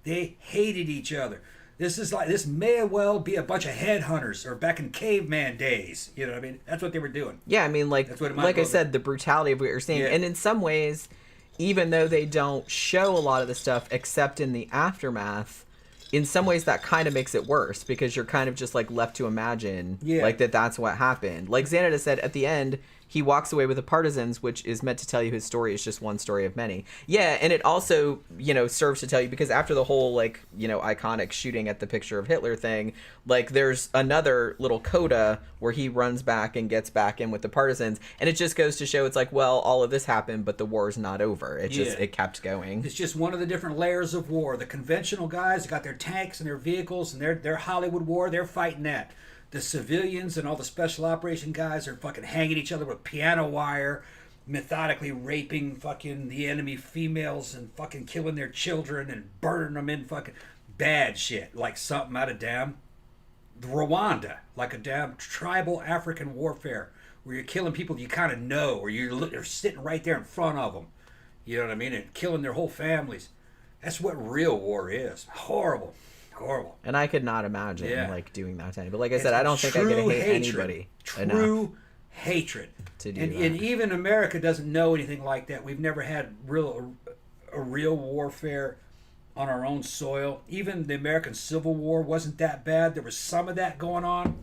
they hated each other. This may well be a bunch of headhunters or back in caveman days. You know what I mean? That's what they were doing. Yeah, I mean, like I said, the brutality of what you're seeing, and in some ways, even though they don't show a lot of the stuff except in the aftermath, in some ways that kind of makes it worse because you're kind of just like left to imagine like that's what happened. Like Xánada said at the end, he walks away with the partisans, which is meant to tell you his story is just one story of many. Yeah, and it also, you know, serves to tell you, because after the whole, like, you know, iconic shooting at the picture of Hitler thing, like, there's another little coda where he runs back and gets back in with the partisans, and it just goes to show it's like, well, all of this happened, but the war's not over. It kept going. It's just one of the different layers of war. The conventional guys got their tanks and their vehicles and their Hollywood war, they're fighting that. The civilians and all the special operation guys are fucking hanging each other with piano wire, methodically raping fucking the enemy females and fucking killing their children and burning them in fucking bad shit. Like something out of damn Rwanda. Like a damn tribal African warfare where you're killing people you kind of know, or you're sitting right there in front of them. You know what I mean? And killing their whole families. That's what real war is. Horrible. And I could not imagine like doing that to anybody. But like I said, I don't think I could hate anybody True hatred. To do and, that. And even America doesn't know anything like that. We've never had a real warfare on our own soil. Even the American Civil War wasn't that bad. There was some of that going on,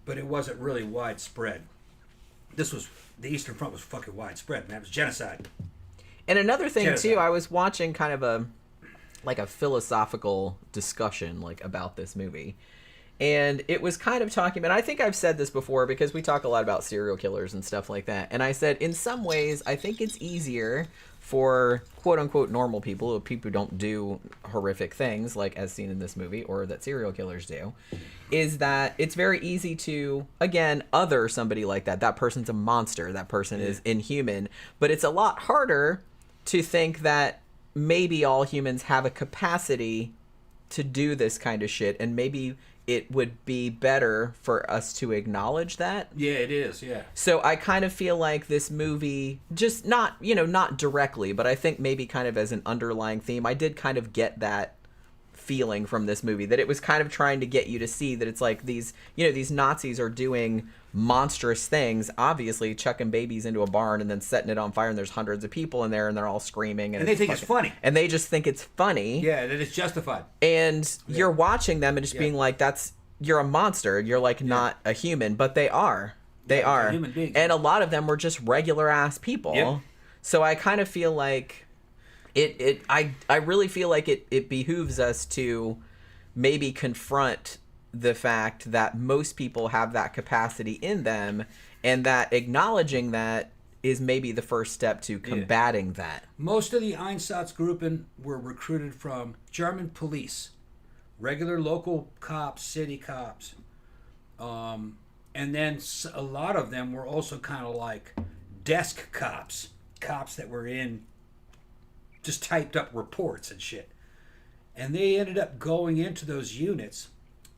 but it wasn't really widespread. The Eastern Front was fucking widespread, and that was genocide. And another thing too, I was watching kind of a philosophical discussion like about this movie, and it was kind of talking about, I think I've said this before because we talk a lot about serial killers and stuff like that, and I said in some ways I think it's easier for quote unquote normal people who don't do horrific things like as seen in this movie or that serial killers do, is that it's very easy to again other somebody like that person's a monster, that person is inhuman, but it's a lot harder to think that maybe all humans have a capacity to do this kind of shit, and maybe it would be better for us to acknowledge that. Yeah, it is, yeah. So I kind of feel like this movie, just not directly, but I think maybe kind of as an underlying theme, I did kind of get that feeling from this movie, that it was kind of trying to get you to see that it's like these Nazis are doing monstrous things, obviously chucking babies into a barn and then setting it on fire, and there's hundreds of people in there and they're all screaming and they think it's funny, and they just think it's funny, that it's justified, and you're watching them and just being like, you're a monster, you're like not a human, but they are human beings, and a lot of them were just regular ass people. So I kind of feel like I really feel like it behooves us to maybe confront the fact that most people have that capacity in them, and that acknowledging that is maybe the first step to combating that. Most of the Einsatzgruppen were recruited from German police, regular local cops, city cops. And then a lot of them were also kind of like desk cops that were in just typed up reports and shit. And they ended up going into those units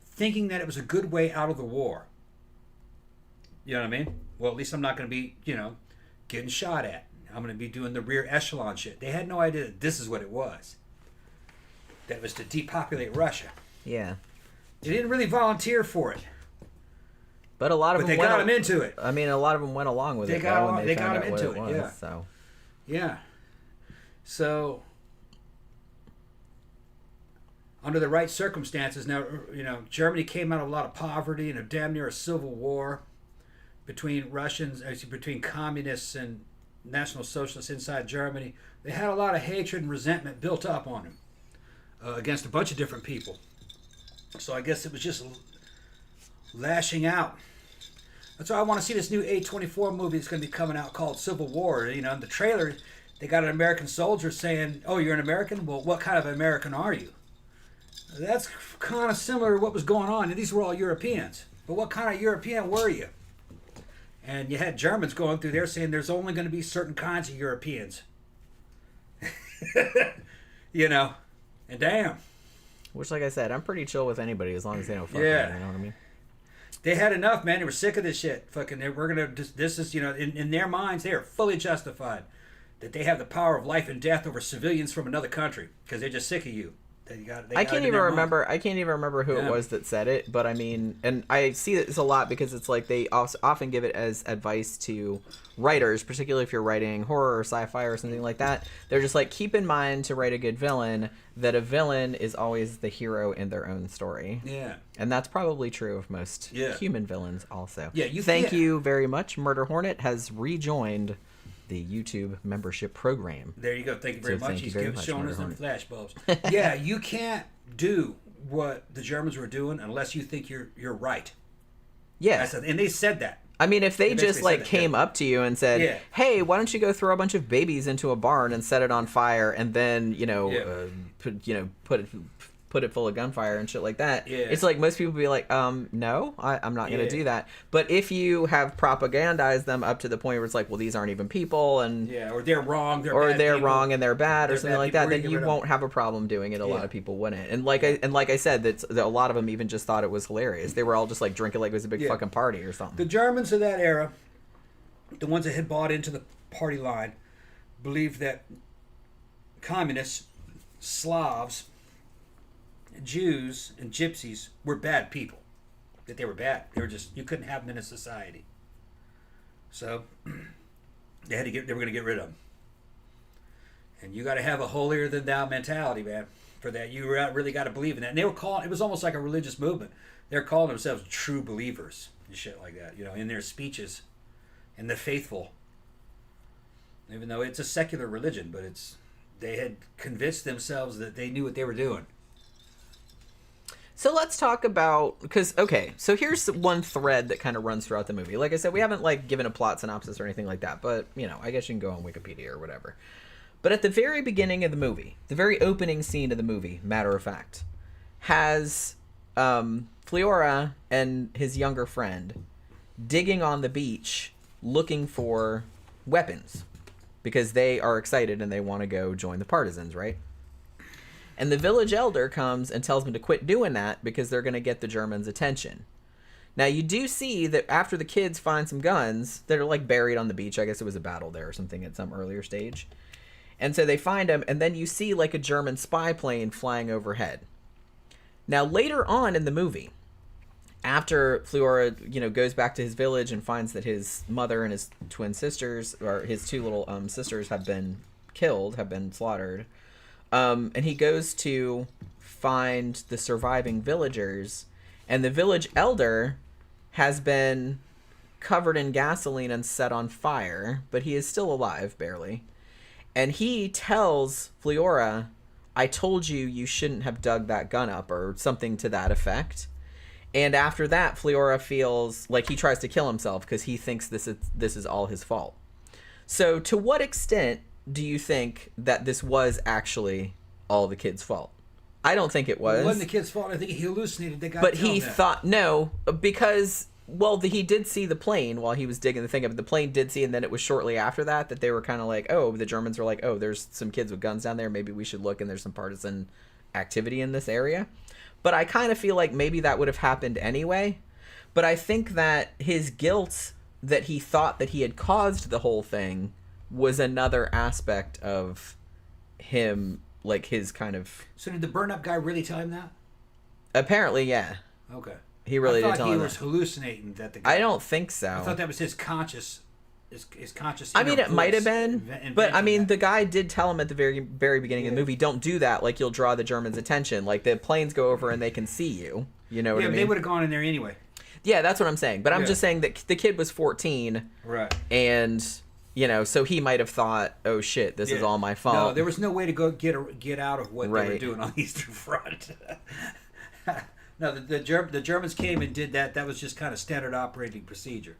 thinking that it was a good way out of the war. You know what I mean? Well, at least I'm not going to be, getting shot at. I'm going to be doing the rear echelon shit. They had no idea that this is what it was. That it was to depopulate Russia. Yeah. They didn't really volunteer for it. But a lot of them got them into it. I mean, a lot of them went along with it. They got them into it. Yeah. So. Yeah. So, under the right circumstances, now, Germany came out of a lot of poverty and a damn near a civil war between between communists and National Socialists inside Germany. They had a lot of hatred and resentment built up on them against a bunch of different people. So I guess it was just lashing out. That's why I want to see this new A24 movie that's going to be coming out called Civil War. In the trailer, they got an American soldier saying, "Oh, you're an American? Well, what kind of American are you?" That's kind of similar to what was going on. And these were all Europeans. But what kind of European were you? And you had Germans going through there saying there's only going to be certain kinds of Europeans. And damn. Which, like I said, I'm pretty chill with anybody as long as they don't fuck Yeah. with me, you know what I mean? They had enough, man. They were sick of this shit. Fucking, we're going to, this is, in their minds, they are fully justified that they have the power of life and death over civilians from another country because they're just sick of you. I can't even remember who it was that said it, but I mean, and I see this a lot because it's like they often give it as advice to writers, particularly if you're writing horror or sci-fi or something like that. They're just like, keep in mind to write a good villain that a villain is always the hero in their own story. Yeah. And that's probably true of most human villains also. Yeah. Thank you very much. Murder Hornet has rejoined the YouTube membership program. There you go. Thank you very much. He's showing us them flashbulbs. Yeah, you can't do what the Germans were doing unless you think you're right. Yeah. And they said that. I mean, if they just came up to you and said, "Hey, why don't you go throw a bunch of babies into a barn and set it on fire, and then put it full of gunfire and shit like that," it's like most people would be like, "No, I'm not going to do that." But if you have propagandized them up to the point where it's like, "Well, these aren't even people," and or they're wrong, they're wrong and they're bad, or something like that, then you won't have a problem doing it. A lot of people wouldn't. And like I said, that a lot of them even just thought it was hilarious. They were all just like drinking like it was a big fucking party or something. The Germans of that era, the ones that had bought into the party line, believed that communists, Slavs, Jews and gypsies were bad people. That they were bad. They were just, you couldn't have them in a society. So they were going to get rid of them. And you got to have a holier than thou mentality, man. For that, you really got to believe in that. And they were calling, it was almost like a religious movement. They're calling themselves true believers and shit like that, in their speeches, and the faithful. Even though it's a secular religion, but they had convinced themselves that they knew what they were doing. So let's talk about, so here's one thread that kind of runs throughout the movie. Like I said, we haven't given a plot synopsis or anything like that, but I guess you can go on Wikipedia or whatever. But at the very beginning of the movie, the very opening scene of the movie, matter of fact, has Fleora and his younger friend digging on the beach looking for weapons because they are excited and they want to go join the partisans, right? And the village elder comes and tells them to quit doing that because they're going to get the Germans' attention. Now, you do see that after the kids find some guns that are buried on the beach, I guess it was a battle there or something at some earlier stage. And so they find them, and then you see a German spy plane flying overhead. Now, later on in the movie, after Fleora, goes back to his village and finds that his mother and his twin sisters, or his two little sisters, have been killed, have been slaughtered, and he goes to find the surviving villagers, and the village elder has been covered in gasoline and set on fire, but he is still alive, barely. And he tells Fleora, "I told you shouldn't have dug that gun up," or something to that effect. And after that, Fleora feels like he tries to kill himself because he thinks this is all his fault. So to what extent do you think that this was actually all the kid's fault? I don't think it was. It wasn't the kid's fault. I think he hallucinated. They got but he thought, no, because, well, he did see the plane while he was digging the thing up. The plane did see, and then it was shortly after that they were kind of like, oh, the Germans were like, oh, there's some kids with guns down there. Maybe we should look, and there's some partisan activity in this area. But I kind of feel like maybe that would have happened anyway. But I think that his guilt that he thought that he had caused the whole thing was another aspect of him, like his kind of... So did the burn-up guy really tell him that? Apparently, yeah. Okay. He really did tell him he that. was hallucinating that the guy... I don't think so. I thought that was his conscious... His conscious... I mean, it might have been, but I mean, the guy did tell him at the very beginning of the movie, don't do that, like you'll draw the Germans' attention. Like the planes go over and they can see you. You know what I mean? Yeah, they would have gone in there anyway. Yeah, that's what I'm saying. But I'm just saying that the kid was 14. Right. And, you know, so he might have thought, oh shit, this is all my fault. No, there was no way to go get out of what they were doing on the Eastern Front. No, the Germans came and did that. That was just kind of standard operating procedure.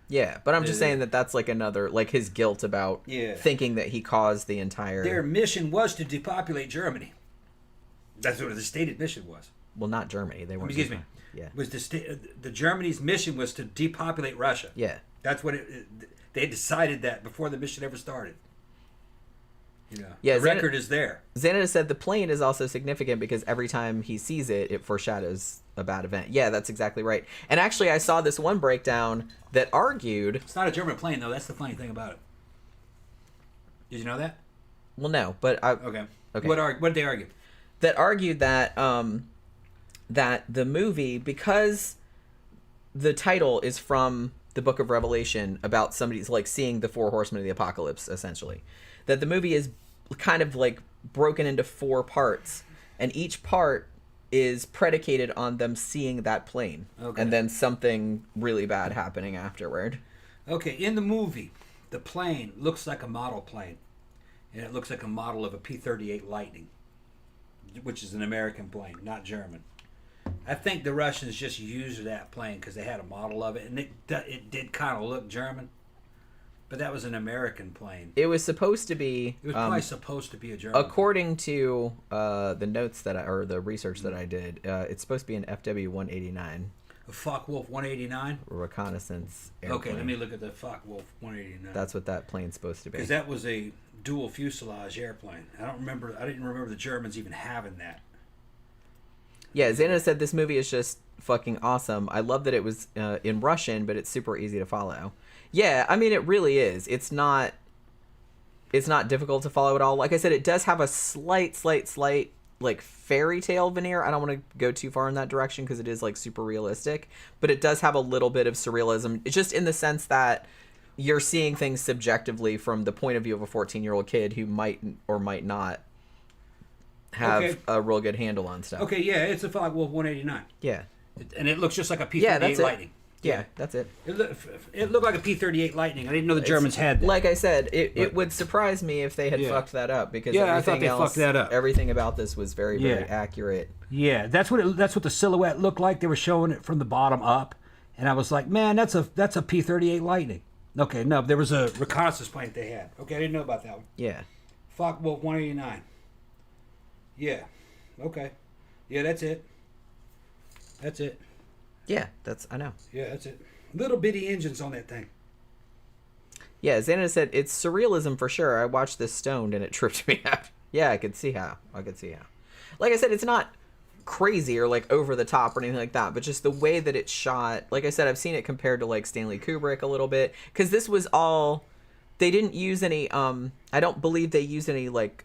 Yeah, but I'm just saying that that's like another, like his guilt about thinking that he caused the entire... Their mission was to depopulate Germany. That's what the stated mission was. Well, not Germany. They weren't... Excuse me. Yeah. Was the Germany's mission was to depopulate Russia. Yeah. That's what they decided that before the mission ever started. You know, yeah, the record is there. Xánada said the plane is also significant because every time he sees it, it foreshadows a bad event. Yeah, that's exactly right. And actually, I saw this one breakdown that argued... It's not a German plane, though. That's the funny thing about it. Did you know that? Well, no, but I... Okay. What did they argue? That argued that that the movie, because the title is from the Book of Revelation about somebody's like seeing the 4 horsemen of the apocalypse, essentially, that the movie is kind of like broken into 4 parts, and each part is predicated on them seeing that plane, and then something really bad happening afterward. Okay, in the movie, the plane looks like a model plane, and it looks like a model of a P-38 Lightning, which is an American plane, not German. I think the Russians just used that plane because they had a model of it, and it did kind of look German. But that was an American plane. It was supposed to be... It was probably supposed to be a German according to the notes or the research that I did, it's supposed to be an FW-189. A Focke-Wulf 189? Reconnaissance airplane. Okay, let me look at the Focke-Wulf 189. That's what that plane's supposed to be. Because that was a dual fuselage airplane. I didn't remember the Germans even having that. Yeah, Xánada said this movie is just fucking awesome. I love that it was in Russian, but it's super easy to follow. Yeah, I mean, it really is. It's not difficult to follow at all. Like I said, it does have a slight, like, fairy tale veneer. I don't want to go too far in that direction because it is, like, super realistic. But it does have a little bit of surrealism. It's just in the sense that you're seeing things subjectively from the point of view of a 14-year-old kid who might or might not have a real good handle on stuff. Okay, yeah, it's a Focke-Wulf 189. Yeah. And it looks just like a P-38 Lightning. Yeah, that's it. It looked like a P-38 Lightning. I didn't know the Germans had that. Like I said, it would surprise me if they had fucked that up because I thought they fucked that up. Everything about this was very, very accurate. Yeah, that's what the silhouette looked like. They were showing it from the bottom up, and I was like, man, that's a P-38 Lightning. Okay, no, there was a reconnaissance plane they had. Okay, I didn't know about that one. Yeah. Focke-Wulf 189. Yeah. Okay. Yeah, that's it. That's it. Yeah, I know. Yeah, that's it. Little bitty engines on that thing. Yeah, Xánada said, it's surrealism for sure. I watched this stoned and it tripped me out. Yeah, I could see how. Like I said, it's not crazy or like over the top or anything like that, but just the way that it's shot. Like I said, I've seen it compared to like Stanley Kubrick a little bit. Because this was all... They didn't use any... I don't believe they used any like...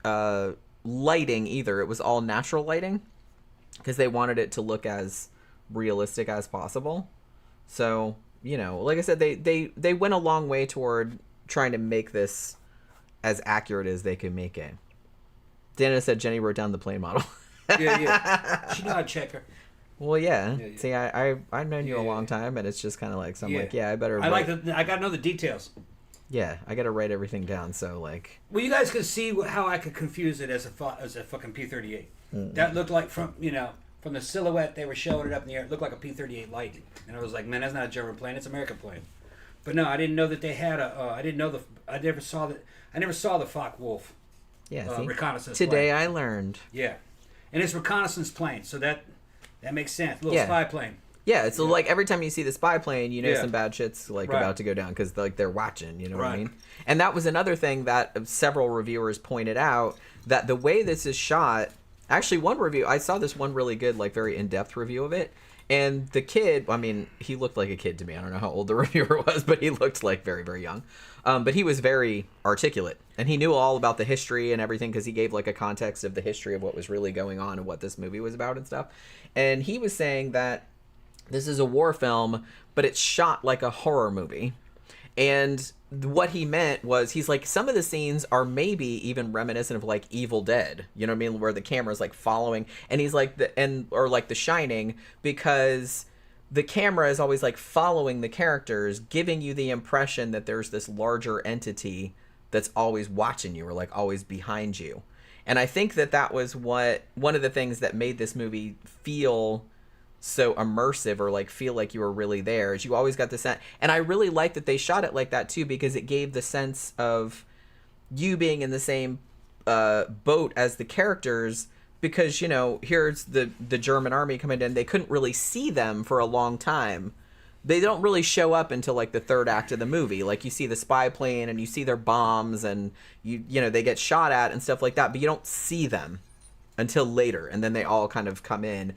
lighting either. It was all natural lighting because they wanted it to look as realistic as possible. So, you know, like I said, they went a long way toward trying to make this as accurate as they could make it. Dana said Jenny wrote down the plane model. Yeah. She knew how to check her. Well, yeah. See, I've known you a long time, and it's just kind of like, so I'm like, I better. I got to know the details. Yeah, I got to write everything down. So like, well, you guys can see how I could confuse it as a fucking P-38. That looked like from the silhouette they were showing it up in the air. It looked like a P-38 Lightning, and I was like, man, that's not a German plane. It's an American plane. But no, I didn't know that they had a. I didn't know I never saw the Focke-Wulf. Yeah. See? Reconnaissance. Today plane. I learned. Yeah, and it's reconnaissance plane, so that makes sense. Little spy plane. Yeah, it's like every time you see the spy plane, you know some bad shit's like Right. about to go down because like they're watching. You know what I Right. mean? And that was another thing that several reviewers pointed out, that the way this is shot. Actually, one review I saw this one really good, like very in-depth review of it. And the kid, I mean, he looked like a kid to me. I don't know how old the reviewer was, but he looked like very, very young. But he was very articulate, and he knew all about the history and everything because he gave like a context of the history of what was really going on and what this movie was about and stuff. And he was saying that this is a war film, but it's shot like a horror movie. And what he meant was, he's like, some of the scenes are maybe even reminiscent of like Evil Dead, you know what I mean, where the camera's like following, and he's like or like The Shining, because the camera is always like following the characters, giving you the impression that there's this larger entity that's always watching you or like always behind you. And I think that was one of the things that made this movie feel so immersive, or like feel like you were really there, is you always got the sense. And I really like that they shot it like that too, because it gave the sense of you being in the same boat as the characters, because, you know, here's the German army coming in. They couldn't really see them for a long time. They don't really show up until like the third act of the movie. Like you see the spy plane and you see their bombs, and you know they get shot at and stuff like that, but you don't see them until later, and then they all kind of come in.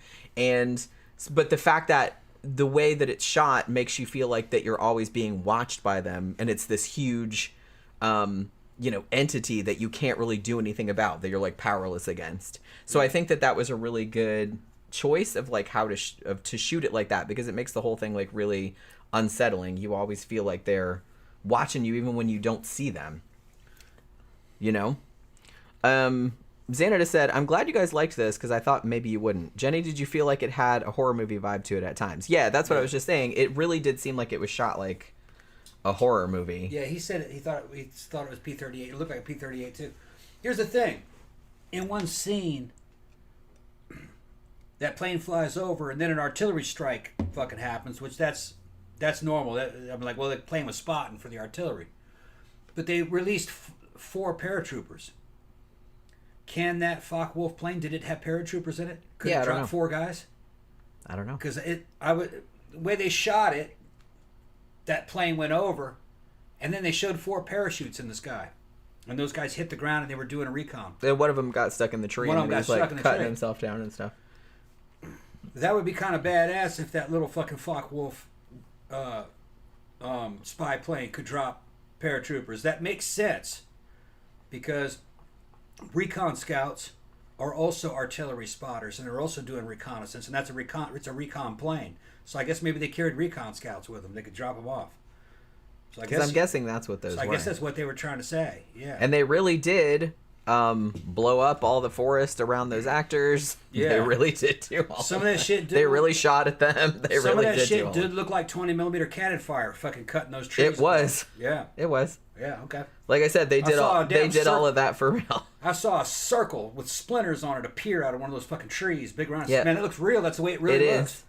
But the fact that the way that it's shot makes you feel like that you're always being watched by them, and it's this huge, you know, entity that you can't really do anything about, that you're like powerless against. So I think that was a really good choice of like how to shoot it like that, because it makes the whole thing like really unsettling. You always feel like they're watching you even when you don't see them, you know. Xánada said, I'm glad you guys liked this because I thought maybe you wouldn't. Jenny, did you feel like it had a horror movie vibe to it at times? Yeah, that's what I was just saying. It really did seem like it was shot like a horror movie. Yeah, he said he thought it was P-38. It looked like a P-38 too. Here's the thing. In one scene, that plane flies over, and then an artillery strike fucking happens, which that's normal. I'm like, well, the plane was spotting for the artillery. But they released 4 paratroopers. Can that Focke-Wulf plane, did it have paratroopers in it? Could it drop 4 guys? I don't know. Because the way they shot it, that plane went over, and then they showed 4 parachutes in the sky. And those guys hit the ground, and they were doing a recon. One of them got stuck in the tree, One of and them he was got stuck like in the cutting tree. himself down and stuff. That would be kind of badass if that little fucking Focke-Wulf spy plane could drop paratroopers. That makes sense, because recon scouts are also artillery spotters, and they're also doing reconnaissance, and it's a recon plane. So I guess maybe they carried recon scouts with them. They could drop them off. So I guess I'm guessing that's what those were. I guess that's what they were trying to say. Yeah. And they really did blow up all the forest around those actors. Yeah. They really did do all Some of that shit did. They really shot at them. They some really of that did shit do did look like 20mm cannon fire, fucking cutting those trees. It was. Yeah. It was. Yeah. Okay. Like I said, they did all of that for real. I saw a circle with splinters on it appear out of one of those fucking trees, big round. Yeah. Man, it looks real. That's the way it really looks.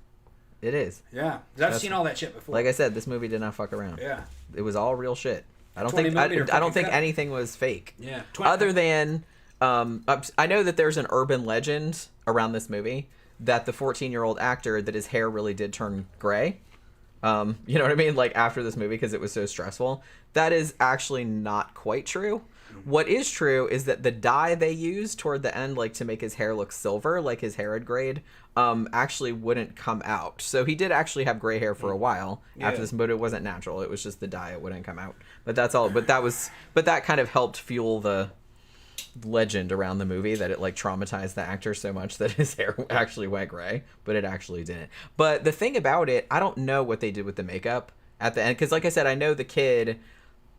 It is. Yeah, 'cause I've seen all that shit before. Like I said, this movie did not fuck around. Yeah. It was all real shit. I don't 20 think I millimeter don't think fucking cut. anything was fake. Yeah. Other than I know that there's an urban legend around this movie that the 14-year-old actor, that his hair really did turn gray. You know what I mean? Like after this movie, because it was so stressful. That is actually not quite true. What is true is that the dye they used toward the end, like to make his hair look silver, like his hair had grayed, actually wouldn't come out. So he did actually have gray hair for a while after this, but it wasn't natural. It was just the dye; it wouldn't come out. But that's all. But that kind of helped fuel the legend around the movie, that it like traumatized the actor so much that his hair actually went gray, but it actually didn't. But the thing about it, I don't know what they did with the makeup at the end, because like I said, I know the kid,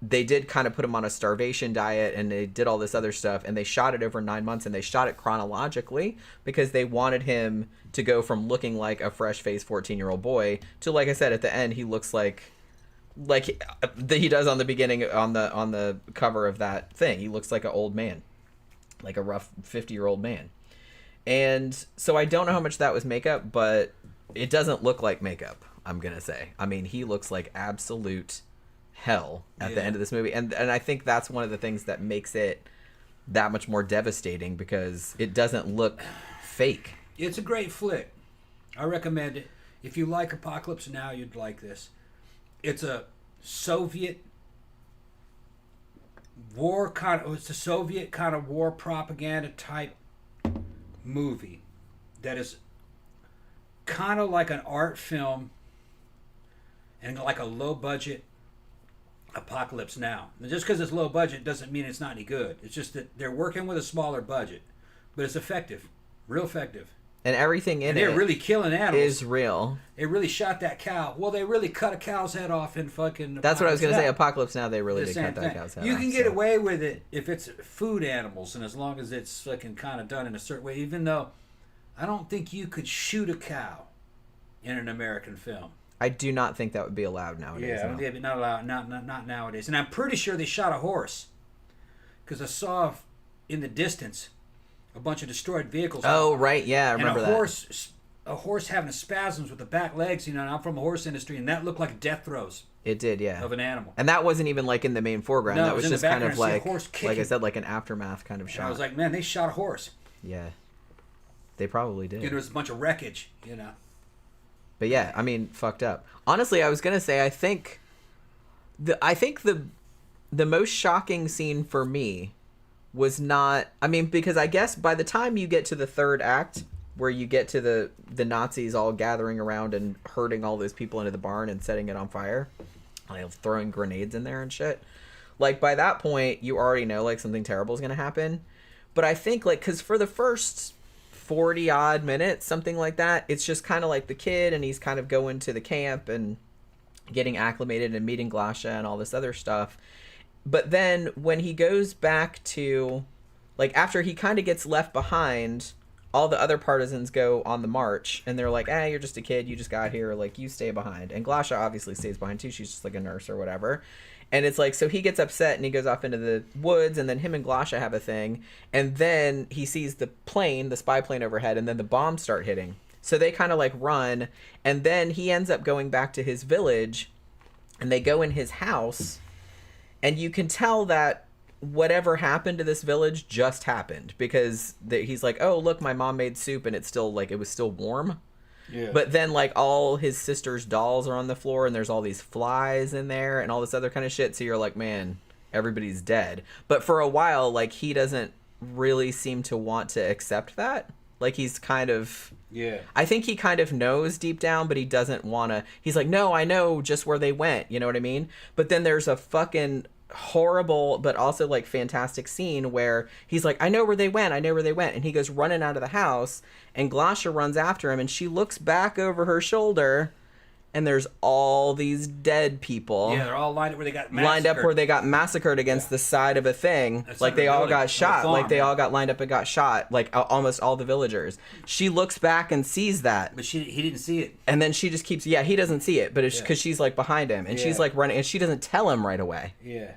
they did kind of put him on a starvation diet, and they did all this other stuff, and they shot it over 9 months, and they shot it chronologically because they wanted him to go from looking like a fresh-faced 14-year-old boy to, like I said, at the end he looks like he does on the beginning, on the cover of that thing. He looks like an old man, like a rough 50-year-old man. And so I don't know how much that was makeup, but it doesn't look like makeup, I'm gonna say. I mean, he looks like absolute hell at the end of this movie, and I think that's one of the things that makes it that much more devastating, because it doesn't look fake. It's a great flick. I recommend it. If you like Apocalypse Now, you'd like this. It's a Soviet war it's a Soviet kind of war propaganda type movie that is kind of like an art film and like a low budget Apocalypse Now. And just because it's low budget doesn't mean it's not any good. It's just that they're working with a smaller budget, but it's effective, real effective. And everything in they're really killing animals. Is real. They really shot that cow. Well, they really cut a cow's head off in fucking... That's what I was going to say. Apocalypse Now, they really did cut that cow's head off. You can get away with it if it's food animals, and as long as it's fucking kind of done in a certain way, even though I don't think you could shoot a cow in an American film. I do not think that would be allowed nowadays. Yeah, I don't think it'd be not allowed, not nowadays. And I'm pretty sure they shot a horse, because I saw in the distance a bunch of destroyed vehicles. Oh, right, yeah, I remember that. And a horse having spasms with the back legs, and I'm from the horse industry, and that looked like death throes. It did, yeah. Of an animal. And that wasn't even like in the main foreground. No, that was just kind of like I said, like an aftermath kind of shot. And I was like, man, they shot a horse. Yeah. They probably did. And there was a bunch of wreckage, But yeah, I mean, fucked up. Honestly, I was gonna say, I think the most shocking scene for me was not, I mean, because I guess by the time you get to the third act, where you get to the Nazis all gathering around and herding all those people into the barn and setting it on fire, like throwing grenades in there and shit, like by that point you already know like something terrible is gonna happen. But I think like, because for the first 40 odd minutes, something like that, it's just kind of like the kid, and he's kind of going to the camp and getting acclimated and meeting Glasha and all this other stuff. But then when he goes back to, like, after he kind of gets left behind, all the other partisans go on the march, and they're like, you're just a kid, you just got here, like, you stay behind. And Glasha obviously stays behind too, she's just like a nurse or whatever. And it's like, so he gets upset and he goes off into the woods, and then him and Glasha have a thing, and then he sees the plane, the spy plane overhead, and then the bombs start hitting. So they kind of like run, and then he ends up going back to his village, and they go in his house, and you can tell that whatever happened to this village just happened, because he's like, oh, look, my mom made soup, and it's still like, it was still warm. Yeah. But then like all his sister's dolls are on the floor, and there's all these flies in there and all this other kind of shit. So you're like, man, everybody's dead. But for a while, like, he doesn't really seem to want to accept that. Like, he's kind of... Yeah. I think he kind of knows deep down, but he doesn't want to... He's like, no, I know just where they went. You know what I mean? But then there's a fucking horrible but also like fantastic scene where he's like, I know where they went, and he goes running out of the house, and Glasha runs after him, and she looks back over her shoulder, and there's all these dead people. Yeah, they're all lined up where they got massacred against the side of a thing. That's like they all got shot. Farm, like they all got lined up and got shot. Like almost all the villagers. She looks back and sees that. But he didn't see it. And then she just keeps, he doesn't see it, but it's because she's like behind him, and she's like running, and she doesn't tell him right away. Yeah.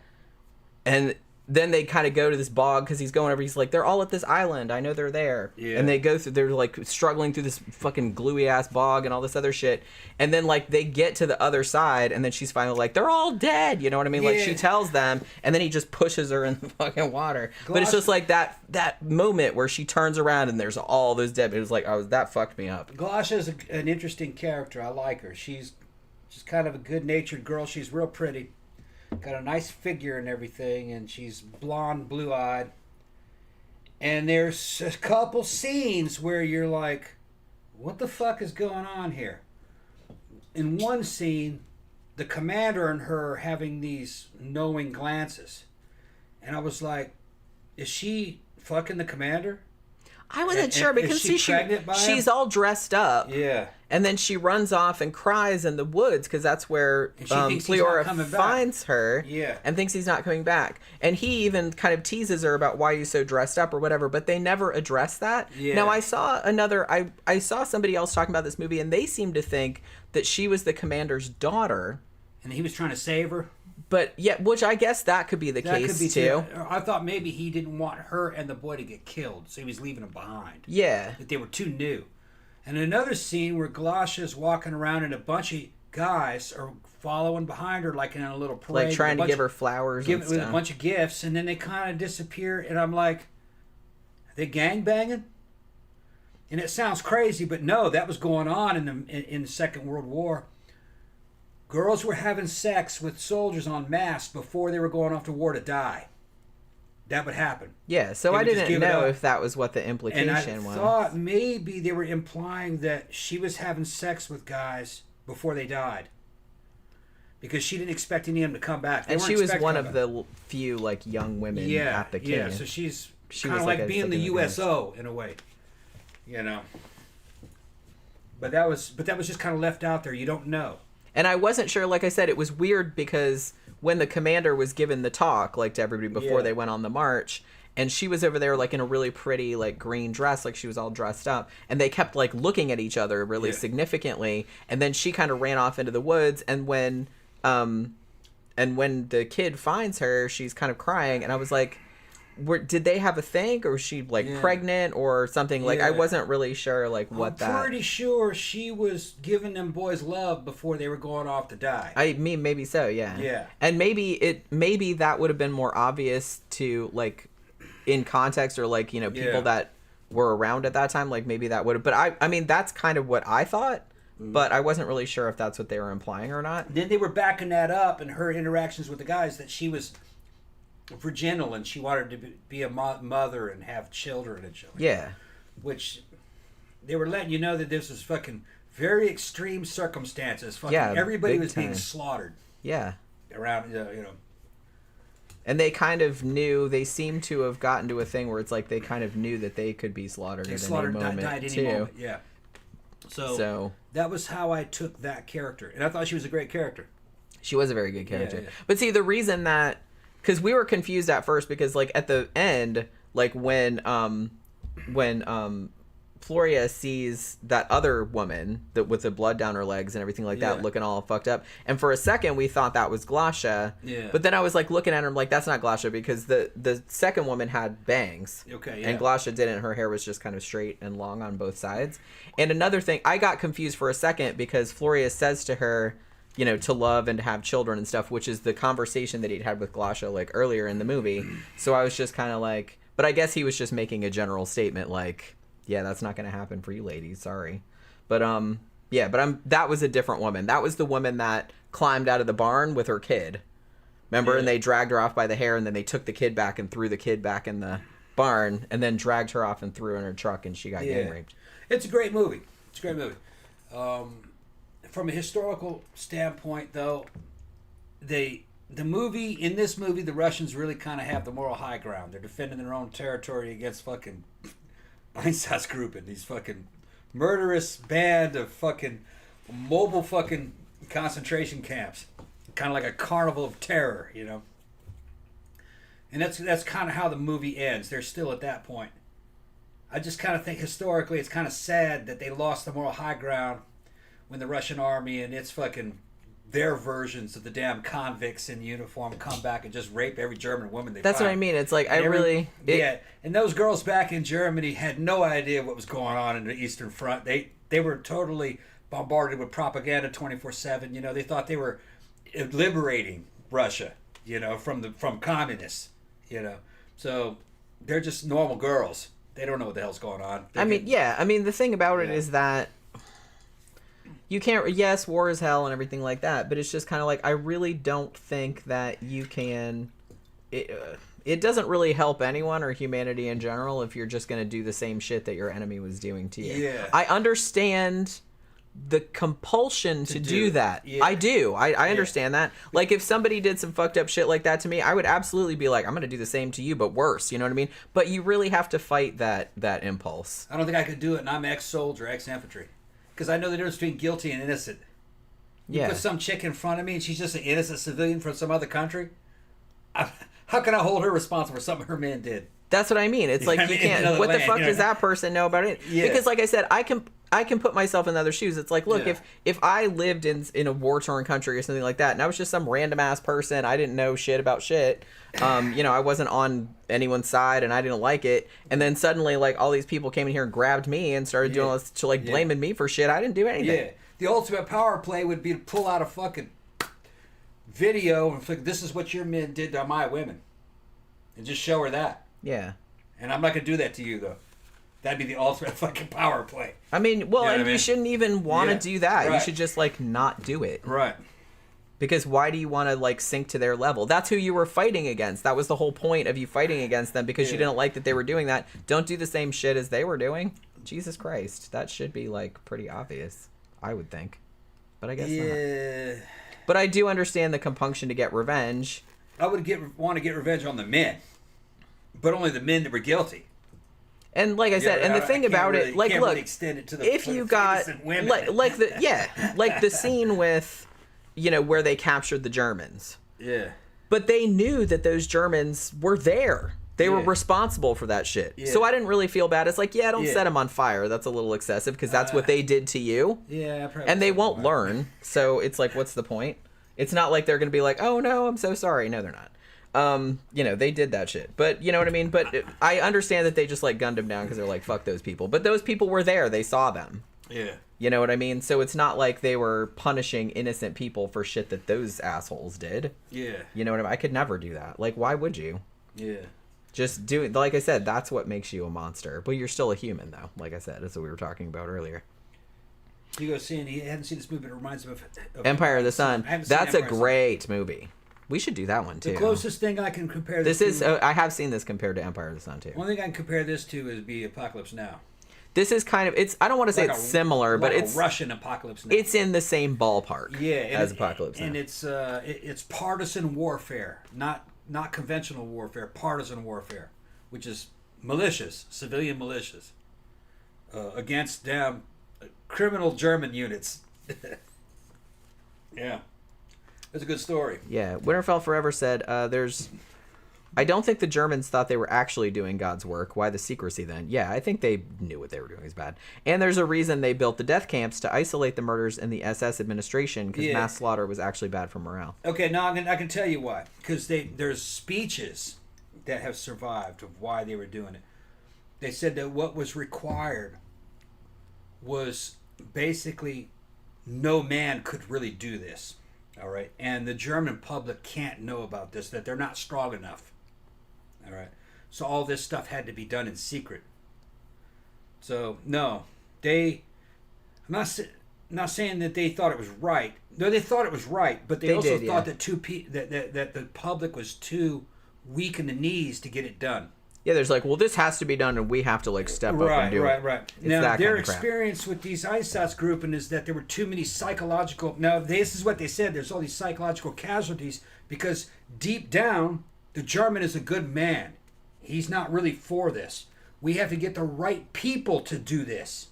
And then they kind of go to this bog, because he's going over, he's like, they're all at this island, I know they're there. Yeah. And they go through, they're like struggling through this fucking gluey ass bog and all this other shit, and then like they get to the other side, and then she's finally like, they're all dead, you know what I mean? Yeah. Like, she tells them, and then he just pushes her in the fucking water. But it's just like that moment where she turns around and there's all those dead. It was like, that fucked me up. Glasha's an interesting character. I like her. She's kind of a good-natured girl. She's real pretty. Got a nice figure and everything, and she's blonde, blue-eyed. And there's a couple scenes where you're like, what the fuck is going on here? In one scene, the commander and her are having these knowing glances. And I was like, is she fucking the commander? I wasn't sure, because she's all dressed up. Yeah. And then she runs off and cries in the woods, because that's where Fleora finds her. Yeah. And thinks he's not coming back. And he even kind of teases her about why you're so dressed up or whatever, but they never address that. Yeah. Now, I saw I saw somebody else talking about this movie, and they seemed to think that she was the commander's daughter. And he was trying to save her. But yeah, which I guess that could be the case too. I thought maybe he didn't want her and the boy to get killed, so he was leaving them behind. Yeah. That they were too new. And another scene where Glasha is walking around, and a bunch of guys are following behind her like in a little parade. Like trying to give her flowers and with stuff. a bunch of gifts, and then they kind of disappear, and I'm like, are they gangbanging? And it sounds crazy, but no, that was going on in the Second World War. Girls were having sex with soldiers en masse before they were going off to war to die. That would happen. Yeah, so I didn't know if that was what the implication was. And I thought maybe they were implying that she was having sex with guys before they died. Because she didn't expect any of them to come back. And she was one of the few like young women at the camp. Yeah, so she's kind of like being the USO in a way. You know. But that was just kind of left out there. You don't know. And I wasn't sure, like I said, it was weird because when the commander was given the talk, like to everybody before they went on the march, and she was over there like in a really pretty like green dress, like she was all dressed up, and they kept like looking at each other really significantly, and then she kind of ran off into the woods, and when the kid finds her, she's kind of crying, and I was like, did they have a thing, or was she like pregnant or something? Like I wasn't really sure like what I'm pretty sure she was giving them boys love before they were going off to die. I mean, maybe so, yeah. And maybe that would have been more obvious to like in context, or like, you know, people that were around at that time, like maybe that would have, but I mean that's kind of what I thought, but I wasn't really sure if that's what they were implying or not. Then they were backing that up in her interactions with the guys, that she was virginal and she wanted to be a mother and have children and children. Yeah. Which they were letting you know that this was fucking very extreme circumstances. Fucking everybody was being slaughtered. Yeah. Around, you know. And they kind of knew, they seemed to have gotten to a thing where it's like they kind of knew that they could be slaughtered at any moment, died any too. moment, yeah. So that was how I took that character. And I thought she was a great character. She was a very good character. Yeah. But see, the reason that... Because we were confused at first, because like at the end, like when Floria sees that other woman with the blood down her legs and everything like that, looking all fucked up, and for a second we thought that was Glasha. Yeah. But then I was like looking at her, I'm like, that's not Glasha, because the second woman had bangs. Okay. Yeah. And Glasha didn't. Her hair was just kind of straight and long on both sides. And another thing, I got confused for a second because Floria says to her, you know, to love and to have children and stuff, which is the conversation that he'd had with Glasha like earlier in the movie. So I was just kind of like, but I guess he was just making a general statement like, yeah, that's not going to happen for you ladies, sorry. But that was a different woman. That was the woman that climbed out of the barn with her kid. Remember? Yeah. And they dragged her off by the hair, and then they took the kid back and threw the kid back in the barn, and then dragged her off and threw her in her truck, and she got gang raped. It's a great movie. From a historical standpoint, though, in this movie, the Russians really kind of have the moral high ground. They're defending their own territory against fucking Einsatzgruppen, these fucking murderous band of fucking mobile fucking concentration camps, kind of like a carnival of terror, you know. And that's kind of how the movie ends. They're still at that point. I just kind of think historically, it's kind of sad that they lost the moral high ground when the Russian army and its fucking their versions of the damn convicts in uniform come back and just rape every German woman they find. That's what I mean. It's like and those girls back in Germany had no idea what was going on in the Eastern Front. They were totally bombarded with propaganda 24/7. You know, they thought they were liberating Russia, you know, from communists, you know. So they're just normal girls. They don't know what the hell's going on. The thing about it is that you can't, yes, war is hell and everything like that, but it's just kind of like, I really don't think that you can, it doesn't really help anyone or humanity in general if you're just going to do the same shit that your enemy was doing to you. Yeah. I understand the compulsion to do that. Yeah. I do. I understand that. Like, if somebody did some fucked up shit like that to me, I would absolutely be like, I'm going to do the same to you, but worse. You know what I mean? But you really have to fight that impulse. I don't think I could do it, and I'm ex-soldier, ex-infantry. Because I know the difference between guilty and innocent. You put some chick in front of me and she's just an innocent civilian from some other country. How can I hold her responsible for something her man did? That's what I mean. It's like, you can't. What the fuck does that person know about it? Yeah. Because, like I said, I can put myself in other shoes. It's like, look, if I lived in a war-torn country or something like that, and I was just some random-ass person, I didn't know shit about shit, I wasn't on anyone's side, and I didn't like it, and then suddenly, like, all these people came in here and grabbed me and started doing all this, to, like, blaming me for shit. I didn't do anything. Yeah. The ultimate power play would be to pull out a fucking video and think, this is what your men did to my women. And just show her that. Yeah. And I'm not going to do that to you, though. That'd be the ultimate fucking power play. I mean, well, you shouldn't even want to do that. Right. You should just, like, not do it. Right. Because why do you want to, like, sink to their level? That's who you were fighting against. That was the whole point of you fighting against them, because you didn't like that they were doing that. Don't do the same shit as they were doing. Jesus Christ. That should be, like, pretty obvious, I would think. But I guess not. But I do understand the compunction to get revenge. I would want to get revenge on the men. But only the men that were guilty. And like I said, and the thing about it, like, look, if you got like the scene with, where they captured the Germans. Yeah. But they knew that those Germans were there. They were responsible for that shit. Yeah. So I didn't really feel bad. It's like, don't set them on fire. That's a little excessive, because that's what they did to you. Yeah, probably. And they won't learn. So it's like, what's the point? It's not like they're going to be like, oh no, I'm so sorry. No, they're not. They did that shit, but you know what I mean? But I understand that they just, like, gunned them down because they're like, fuck those people. But those people were there. They saw them. Yeah. You know what I mean? So it's not like they were punishing innocent people for shit that those assholes did. Yeah. You know what I mean? I could never do that. Like, why would you? Yeah. Just do it. Like I said, that's what makes you a monster. But you're still a human, though. Like I said, that's what we were talking about earlier. You go see, and he hadn't seen this movie, but it reminds him of Empire of the Sun. That's a great movie. We should do that one, too. The closest thing I can compare this to... I have seen this compared to Empire of the Sun, too. One thing I can compare this to is be Apocalypse Now. This is kind of... I don't want to say it's similar, but it's... Russian Apocalypse Now. It's in the same ballpark as Apocalypse Now. And it's partisan warfare, not conventional warfare, partisan warfare, which is militias, civilian militias, against damn criminal German units. Yeah. It's a good story. Yeah. Winterfell Forever said, I don't think the Germans thought they were actually doing God's work. Why the secrecy then? Yeah, I think they knew what they were doing was bad. And there's a reason they built the death camps to isolate the murders in the SS administration, because mass slaughter was actually bad for morale. Okay, now I can tell you why. Because there's speeches that have survived of why they were doing it. They said that what was required was basically no man could really do this. All right, and the German public can't know about this, that they're not strong enough. All right, so all this stuff had to be done in secret. So no, I'm not saying that they thought it was right. No, they thought it was right, but they also thought that that the public was too weak in the knees to get it done. Yeah, there's like, well, this has to be done, and we have to, like, step up and do it. Right. Now, their experience with these ISATs grouping is that there were too many psychological... Now, this is what they said. There's all these psychological casualties because deep down, the German is a good man. He's not really for this. We have to get the right people to do this.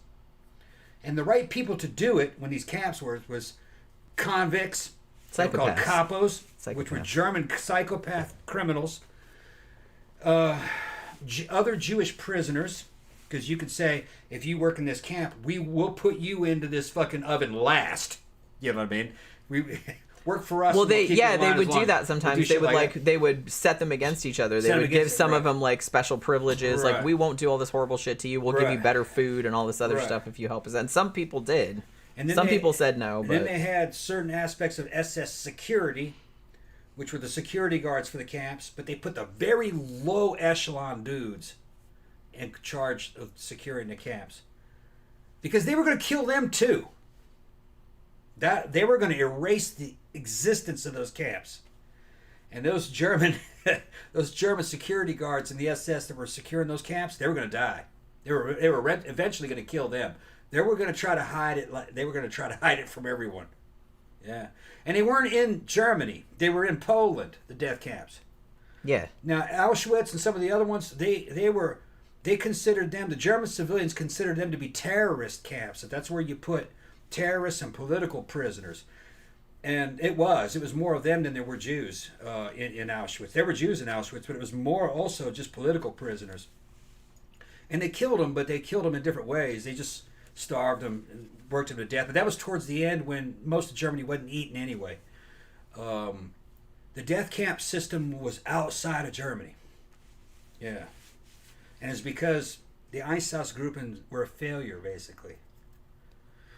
And the right people to do it, when these camps were, was convicts, they were called capos, which were German psychopath criminals, other Jewish prisoners, because you could say, if you work in this camp, we will put you into this fucking oven last. You know what I mean? We work for us. Well, they would do that sometimes. They would they would set them against each other. They would give some of them like special privileges, like, we won't do all this horrible shit to you. We'll give you better food and all this other stuff if you help us. And some people did. And some people said no. But then they had certain aspects of SS security, which were the security guards for the camps, but they put the very low echelon dudes in charge of securing the camps. Because they were going to kill them too. They were going to erase the existence of those camps. And those German security guards in the SS that were securing those camps, they were going to die. They were eventually going to kill them. They were going to try to hide it. They were going to try to hide it from everyone. Yeah. And they weren't in Germany. They were in Poland, the death camps. Yeah. Now, Auschwitz and some of the other ones, they considered them, the German civilians considered them to be terrorist camps. That's where you put terrorists and political prisoners. And it was more of them than there were Jews in Auschwitz. There were Jews in Auschwitz, but it was more also just political prisoners. And they killed them, but they killed them in different ways. starved them, and worked them to death. But that was towards the end when most of Germany wasn't eating anyway. The death camp system was outside of Germany. Yeah. And it's because the Einsatzgruppen were a failure, basically.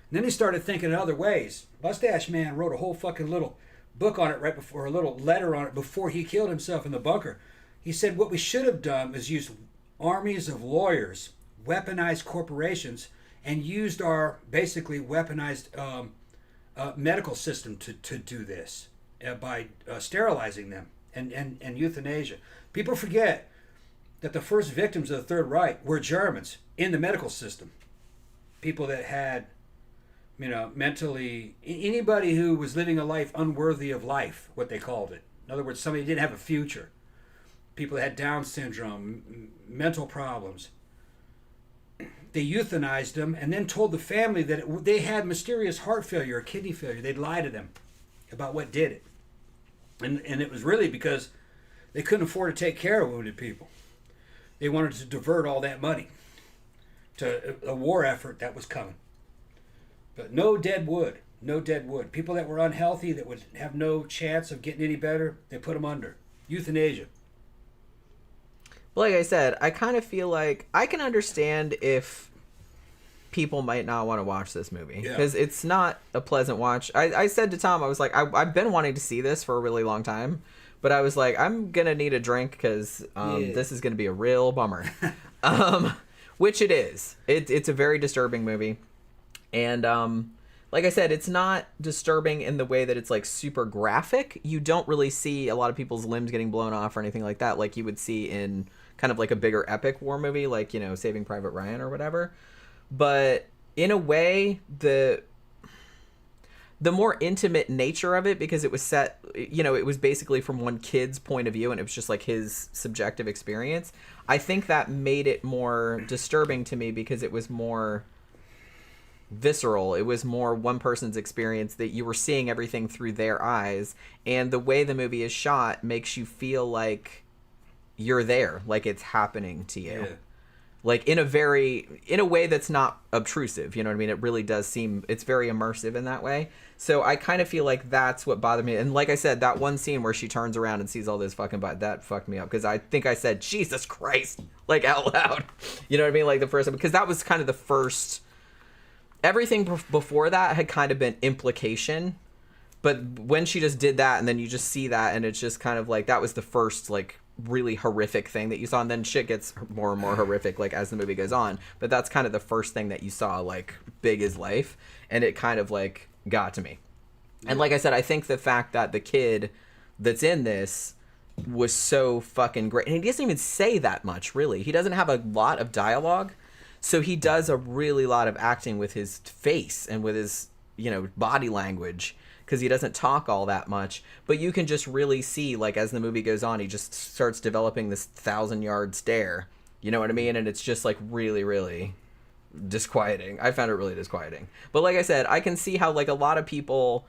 And then he started thinking in other ways. Mustache Man wrote a whole fucking little book on it right before, a little letter on it before he killed himself in the bunker. He said what we should have done was use armies of lawyers, weaponized corporations, and used our basically weaponized medical system to do this by sterilizing them and euthanasia. People forget that the first victims of the Third Reich were Germans in the medical system. People that had, mentally, anybody who was living a life unworthy of life, what they called it. In other words, somebody who didn't have a future. People that had Down syndrome, mental problems. They euthanized them and then told the family that they had mysterious heart failure or kidney failure. They'd lie to them about what did it. And it was really because they couldn't afford to take care of wounded people. They wanted to divert all that money to a war effort that was coming. But no dead wood. No dead wood. People that were unhealthy, that would have no chance of getting any better, they put them under. Euthanasia. Like I said, I kind of feel like I can understand if people might not want to watch this movie. Because it's not a pleasant watch. I said to Tom, I was like, I've been wanting to see this for a really long time. But I was like, I'm going to need a drink because this is going to be a real bummer. Which it is. It's a very disturbing movie. And like I said, it's not disturbing in the way that it's like super graphic. You don't really see a lot of people's limbs getting blown off or anything like that, like you would see in kind of like a bigger epic war movie, like, Saving Private Ryan or whatever. But in a way, the more intimate nature of it, because it was set, it was basically from one kid's point of view and it was just like his subjective experience. I think that made it more disturbing to me because it was more visceral. It was more one person's experience, that you were seeing everything through their eyes, and the way the movie is shot makes you feel like you're there, like it's happening to you. Like in a way that's not obtrusive, you know what I mean? It really does seem, it's very immersive in that way. So I kind of feel like that's what bothered me. And like I said, that one scene where she turns around and sees all this fucking butt, that fucked me up, because I think I said Jesus Christ like out loud, you know what I mean? Like the first time, because that was kind of the first. Everything before that had kind of been implication, but when she just did that and then you just see that and it's just kind of like, that was the first like really horrific thing that you saw, and then shit gets more and more horrific like as the movie goes on, but that's kind of the first thing that you saw like big as life, and it kind of like got to me. And like I said, I think the fact that the kid that's in this was so fucking great, and he doesn't even say that much really. He doesn't have a lot of dialogue. So he does a really lot of acting with his face and with his, body language, because he doesn't talk all that much. But you can just really see, like, as the movie goes on, he just starts developing this 1,000-yard stare. You know what I mean? And it's just, like, really, really disquieting. I found it really disquieting. But like I said, I can see how, like, a lot of people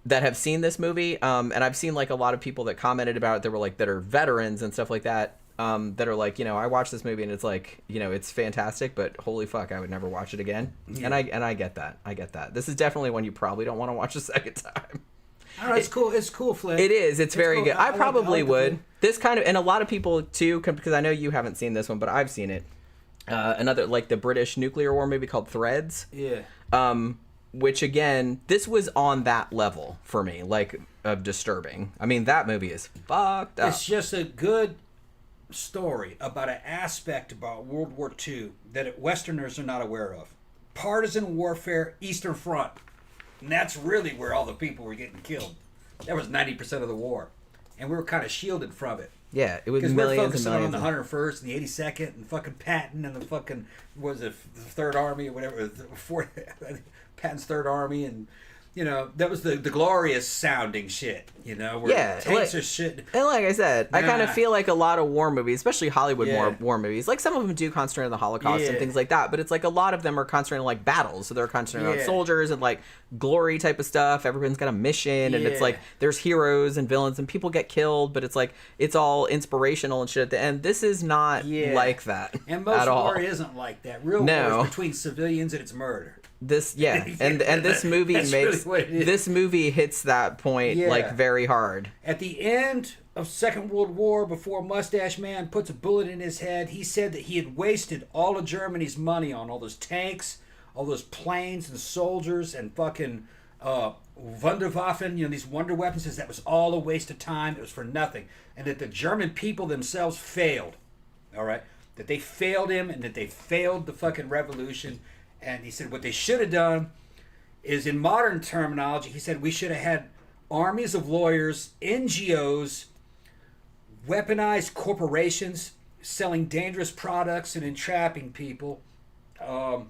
that have seen this movie, and I've seen, like, a lot of people that commented about it that were, like, that are veterans and stuff like that, that are like, I watched this movie and it's like, it's fantastic, but holy fuck, I would never watch it again. Yeah. And I get that. I get that. This is definitely one you probably don't want to watch a second time. All right, it's cool. It's cool, Flip. It is. It's very cool. Good. I probably would. This kind of, and a lot of people too, because I know you haven't seen this one, but I've seen it. Another, like the British nuclear war movie called Threads. Yeah. Which again, this was on that level for me, like, of disturbing. I mean, that movie is fucked up. It's just a good story about an aspect about World War II that Westerners are not aware of. Partisan warfare, Eastern Front. And that's really where all the people were getting killed. That was 90% of the war. And we were kind of shielded from it. Yeah, it was millions and millions. Because we're focusing on the 101st and the 82nd and fucking Patton and the fucking, what was it, the Third Army or whatever, Patton's Third Army and you know, that was the glorious sounding shit, you know, where tanks are shit. And like I said, I kind of feel like a lot of war movies, especially Hollywood war movies, like some of them do concentrate on the Holocaust and things like that, but it's like a lot of them are concentrating on like battles, so they're concentrating on soldiers and like glory type of stuff. Everyone's got a mission, and it's like there's heroes and villains and people get killed, but it's like it's all inspirational and shit at the end. This is not like that and most at all. war isn't like that. Real war is between civilians and it's murder. This and this movie makes really this movie hits that point like very hard. At the end of Second World War, before Mustache Man puts a bullet in his head, he said that he had wasted all of Germany's money on all those tanks, all those planes and soldiers and fucking Wunderwaffen, you know, these wonder weapons. That was all a waste of time. It was for nothing, and that the German people themselves failed. All right, that they failed him, and that they failed the fucking revolution. And he said what they should have done is, in modern terminology, he said we should have had armies of lawyers, NGOs, weaponized corporations selling dangerous products and entrapping people. And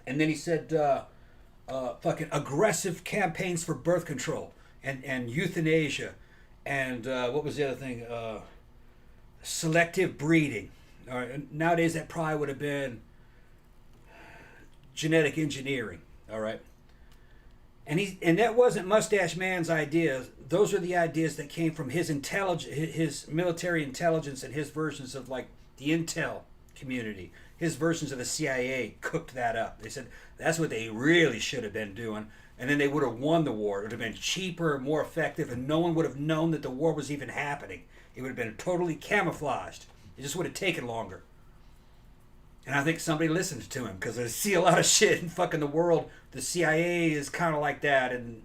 then he said fucking aggressive campaigns for birth control and euthanasia. And what was the other thing? Selective breeding. Nowadays that probably would have been genetic engineering, all right? And that wasn't Mustache Man's ideas. Those are the ideas that came from his his military intelligence and his versions of like the intel community. His versions of the CIA cooked that up. They said that's what they really should have been doing, and then they would have won the war. It would have been cheaper, more effective, and no one would have known that the war was even happening. It would have been totally camouflaged. It just would have taken longer. And I think somebody listened to him, because I see a lot of shit in fucking the world. The CIA is kind of like that, and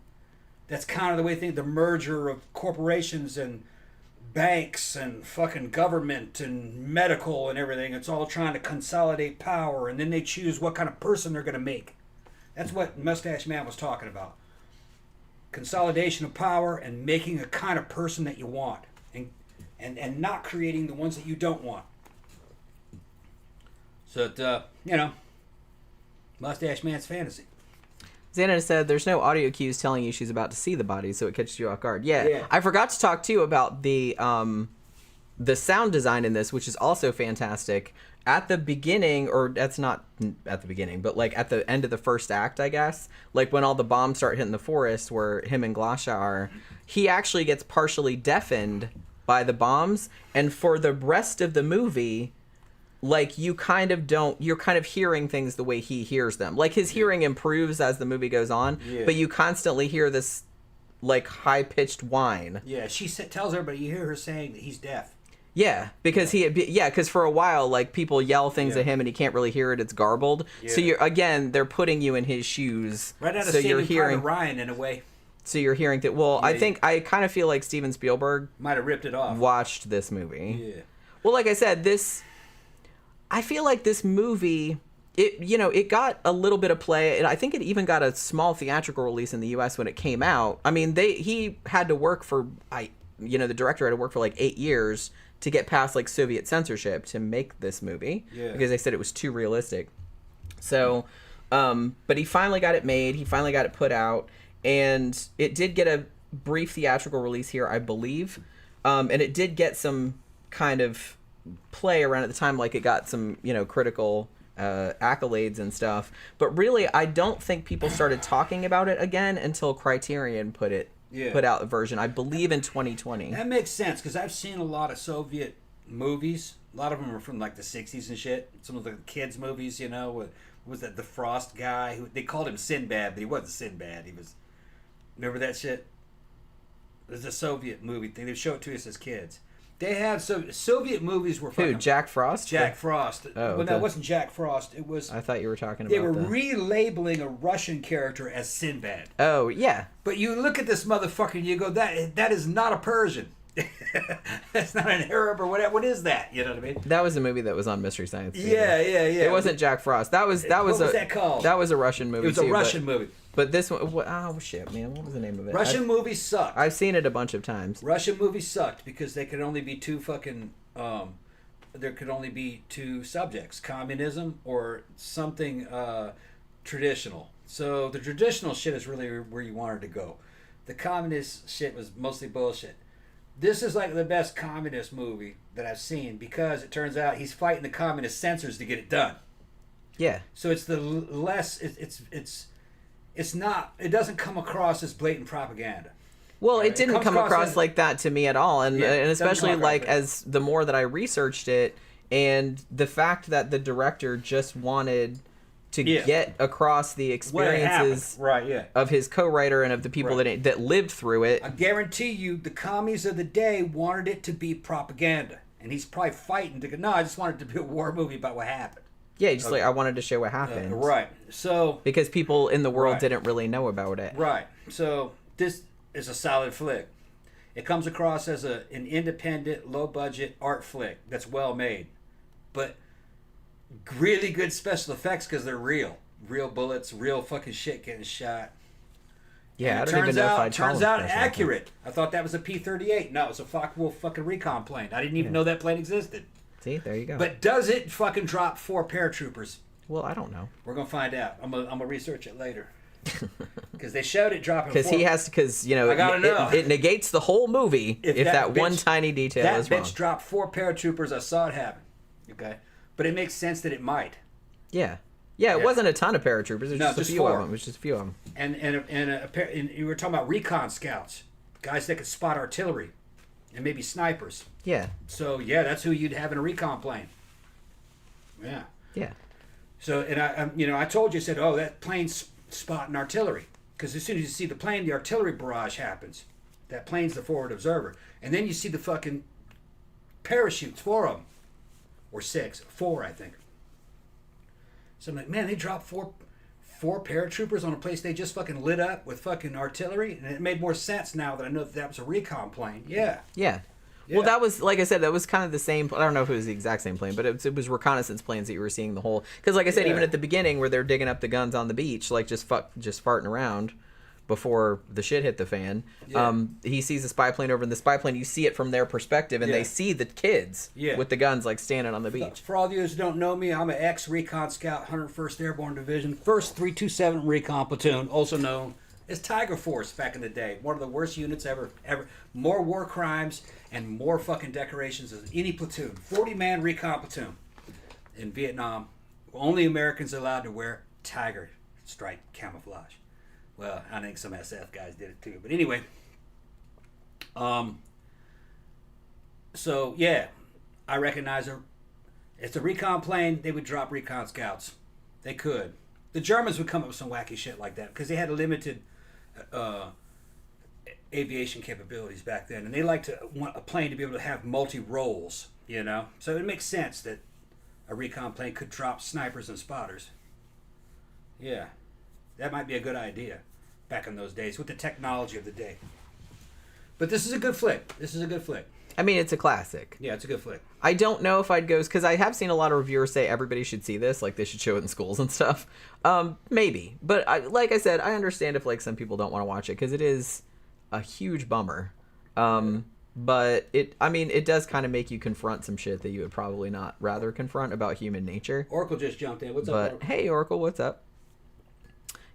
that's kind of the way they think. The merger of corporations and banks and fucking government and medical and everything. It's all trying to consolidate power, and then they choose what kind of person they're going to make. That's what Mustache Man was talking about. Consolidation of power and making a kind of person that you want, and not creating the ones that you don't want. So, you know, Mustache Man's fantasy. Xánada said there's no audio cues telling you she's about to see the body, so it catches you off guard. Yeah. I forgot to talk, too, about the sound design in this, which is also fantastic. At the beginning, or that's not at the beginning, but, like, at the end of the first act, I guess, like, when all the bombs start hitting the forest where him and Glasha are, he actually gets partially deafened by the bombs, and for the rest of the movie, like, you're kind of hearing things the way he hears them. Like, his hearing improves as the movie goes on, but you constantly hear this, like, high-pitched whine. Yeah, she tells everybody, you hear her saying that he's deaf. Yeah, because because for a while, like, people yell things at him and he can't really hear it. It's garbled. Yeah. So they're putting you in his shoes. Right out of Saving Private Ryan, in a way. So you're hearing that. Well, I kind of feel like Steven Spielberg might have ripped it off. Watched this movie. Yeah. Well, like I said, I feel like this movie, it got a little bit of play, and I think it even got a small theatrical release in the U.S. when it came out. I mean, he had to work for, the director had to work for like 8 years to get past like Soviet censorship to make this movie, because they said it was too realistic. So, but he finally got it made. He finally got it put out, and it did get a brief theatrical release here, I believe, and it did get some kind of play around at the time, like it got some critical accolades and stuff, but really I don't think people started talking about it again until Criterion put out a version, I believe, in 2020. That makes sense, because I've seen a lot of Soviet movies. A lot of them are from like the 60s and shit. Some of the kids movies, was that the Frost guy who they called him Sinbad, but he wasn't Sinbad. He was, remember that shit? There's a Soviet movie thing. They show it to us as kids. They have Soviet movies were fucking... Who, Jack Frost? Jack Frost. Oh, well, that wasn't Jack Frost. It was... I thought you were talking about They were relabeling a Russian character as Sinbad. Oh, yeah. But you look at this motherfucker and you go, that is not a Persian. That's not an Arab or whatever. What is that? You know what I mean? That was a movie that was on Mystery Science Theater. Yeah. It wasn't Jack Frost. What was that called? That was a Russian movie. It was a Russian movie. But this one, oh shit, man, what was the name of it? Russian movies sucked. I've seen it a bunch of times. Russian movies sucked because they could only be two fucking. There could only be two subjects: communism or something traditional. So the traditional shit is really where you wanted to go. The communist shit was mostly bullshit. This is like the best communist movie that I've seen because it turns out he's fighting the communist censors to get it done. Yeah. So it's the less it's not, it doesn't come across as blatant propaganda. Well, Right? it didn't come across like that to me at all, and especially like across. as the more that I researched it, and the fact that the director just wanted to get across the experiences of his co-writer and of the people that lived through it. I guarantee you, the commies of the day wanted it to be propaganda, and he's probably fighting to go. No, I just wanted it to be a war movie about what happened. Yeah, just like I wanted to show what happened. Right. So because people in the world didn't really know about it. Right. So this is a solid flick. It comes across as an independent, low-budget art flick that's well made, but really good special effects because they're real bullets, real fucking shit getting shot. Yeah, I don't even know if I'd turns out accurate. I thought that was a P-38. No, it's a Focke-Wulf fucking recon plane. I didn't even know that plane existed. See, there you go. But does it fucking drop 4 paratroopers? Well, I don't know. We're gonna find out. I'm gonna research it later. Because they showed it dropping. Because he has to. Because you know, it negates the whole movie if that bitch, one tiny detail is wrong. That bitch dropped 4 paratroopers. I saw it happen. Okay, but it makes sense that it might. Yeah. It wasn't a ton of paratroopers. It was just a few 4. of them. It was just a few of them. And you were talking about recon scouts, guys that could spot artillery, and maybe snipers. Yeah. So that's who you'd have in a recon plane. Yeah. Yeah. So I told you, I said, oh, that plane's spotting artillery, because as soon as you see the plane, the artillery barrage happens. That plane's the forward observer, and then you see the fucking parachutes, 4 of them, or 4, I think. So I'm like, man, they dropped 4 paratroopers on a place they just fucking lit up with fucking artillery, and it made more sense now that I know that was a recon plane. Yeah. Well, that was, like I said, that was kind of the same. I don't know if it was the exact same plane, but it was reconnaissance planes that you were seeing the whole. Because, like I said, even at the beginning where they're digging up the guns on the beach, like just farting around before the shit hit the fan, he sees a spy plane over in the spy plane. You see it from their perspective, and they see the kids with the guns like standing on the beach. For all of you who don't know me, I'm an ex-recon scout, 101st Airborne Division, 1st 327 Recon Platoon, also known as Tiger Force back in the day. One of the worst units ever. More war crimes and more fucking decorations than any platoon. 40-man recon platoon in Vietnam. Only Americans allowed to wear tiger stripe camouflage. Well, I think some SF guys did it too. But anyway. So, yeah. I recognize it's a recon plane. They would drop recon scouts. They could. The Germans would come up with some wacky shit like that because they had a limited aviation capabilities back then, and they like to want a plane to be able to have multi-roles, so it makes sense that a recon plane could drop snipers and spotters. That might be a good idea back in those days with the technology of the day. But this is a good flick. I mean, it's a classic. Yeah, it's a good flick. I don't know if I'd go, because I have seen a lot of reviewers say everybody should see this, like they should show it in schools and stuff. Maybe, but like I said, I understand if like some people don't want to watch it because it is a huge bummer. But it does kind of make you confront some shit that you would probably not rather confront about human nature. Oracle just jumped in. What's up, Oracle? Hey, Oracle, what's up?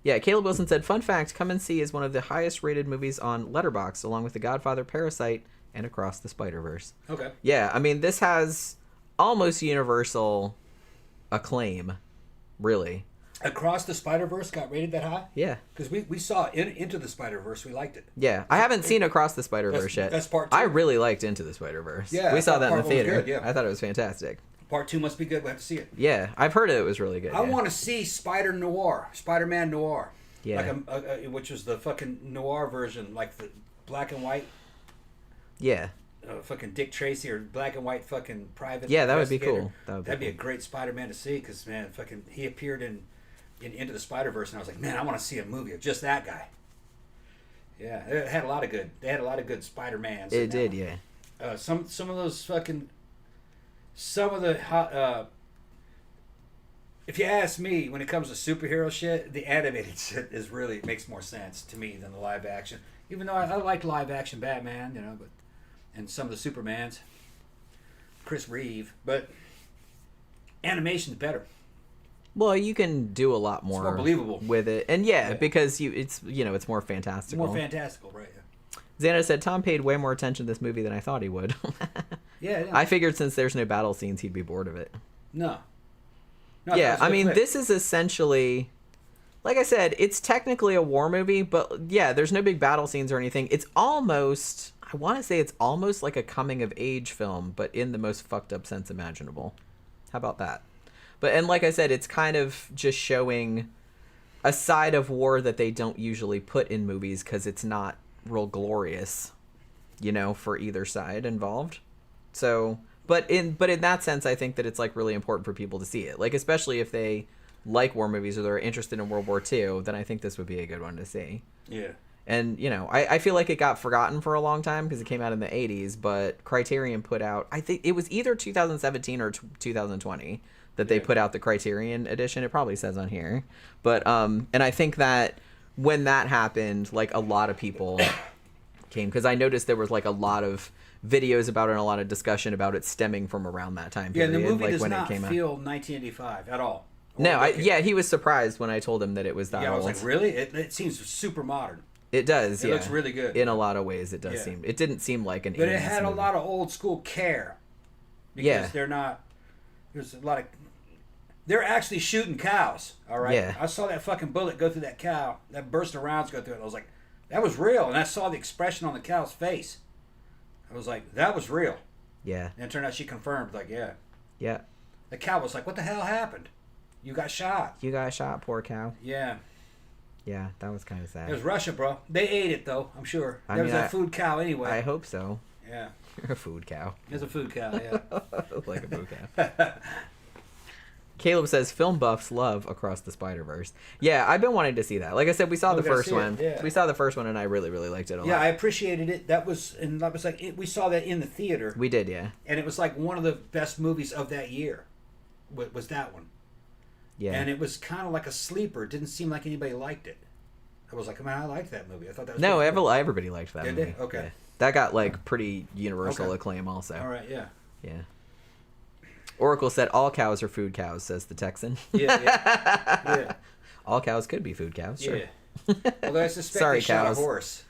Yeah, Caleb Wilson said, fun fact, Come and See is one of the highest rated movies on Letterboxd, along with The Godfather, Parasite, and Across the Spider-Verse. Okay. Yeah, I mean, this has almost universal acclaim, really. Across the Spider-Verse got rated that high? Yeah. Because we saw Into the Spider-Verse. We liked it. Yeah. I haven't seen Across the Spider-Verse yet. That's part 2. I really liked Into the Spider-Verse. Yeah. We saw that in the theater. Good, yeah. I thought it was fantastic. Part 2 must be good. We'll have to see it. Yeah. I've heard it was really good. I want to see Spider-Man Noir. Yeah. Which was the fucking noir version, like the black and white. Yeah. Fucking Dick Tracy or black and white fucking private. Yeah, that would be cool. That'd be a great Spider-Man to see because, man, fucking he appeared in Into the Spider-Verse, and I was like, man, I want to see a movie of just that guy. Yeah, it had a lot of good. They had a lot of good Spider-Mans. It did, yeah. Some of those fucking, some of the hot. If you ask me, when it comes to superhero shit, the animated shit makes more sense to me than the live action. Even though I like live action Batman, and some of the Supermans, Chris Reeve, but animation's better. Well, you can do a lot more, believable with it, and because it's more fantastical. More fantastical, right? Yeah. Xana said Tom paid way more attention to this movie than I thought he would. Yeah. I figured since there's no battle scenes, he'd be bored of it. No. Yeah, I mean, this is essentially, like I said, it's technically a war movie, but yeah, there's no big battle scenes or anything. It's almost, I want to say it's almost like a coming of age film, but in the most fucked up sense imaginable. How about that? But, and like I said, it's kind of just showing a side of war that they don't usually put in movies because it's not real glorious, for either side involved. So, but in that sense, I think that it's like really important for people to see it. Like, especially if they like war movies or they're interested in World War II, then I think this would be a good one to see. Yeah. And, I feel like it got forgotten for a long time because it came out in the 80s, but Criterion put out, I think it was either 2017 or 2020 that they put out the Criterion edition. It probably says on here. But, and I think that when that happened, like, a lot of people came, because I noticed there was, like, a lot of videos about it and a lot of discussion about it stemming from around that time period. Yeah, the movie like, does when not it came feel out. 1985 at all. No, he was surprised when I told him that it was that old. Yeah, I was like, really? It seems super modern. It does, It looks really good. In a lot of ways, it does seem. It didn't seem like an 80s But it had movie. a lot of old school care. Because they're not... There's a lot of... They're actually shooting cows, all right? Yeah. I saw that fucking bullet go through that cow. That burst of rounds go through it. I was like, that was real. And I saw the expression on the cow's face. I was like, that was real. Yeah. And it turned out she confirmed, like, yeah. Yeah. The cow was like, what the hell happened? You got shot. You got shot, poor cow. Yeah. Yeah, that was kind of sad. It was Russia, bro. They ate it, though, I'm sure. There was a food cow anyway. I hope so. Yeah. You're a food cow. It was a food cow, yeah. Like a food cow. Caleb says film buffs love Across the Spider-Verse. Yeah, I've been wanting to see that. Like I said, we saw the first one. Yeah. We saw the first one, and I really, really liked it a lot. Yeah, I appreciated it. That was like we saw that in the theater. We did, yeah. And it was like one of the best movies of that year. Was that one? Yeah. And it was kind of like a sleeper. It didn't seem like anybody liked it. I was like, man, I liked that movie. I thought that was no, cool. everybody liked that Did movie. they? Okay. Yeah. That got like pretty universal acclaim, also. All right, yeah. Yeah. Oracle said all cows are food cows, says the Texan. Yeah. All cows could be food cows, sure. Yeah. Although I suspect Sorry, they shot cows. a horse.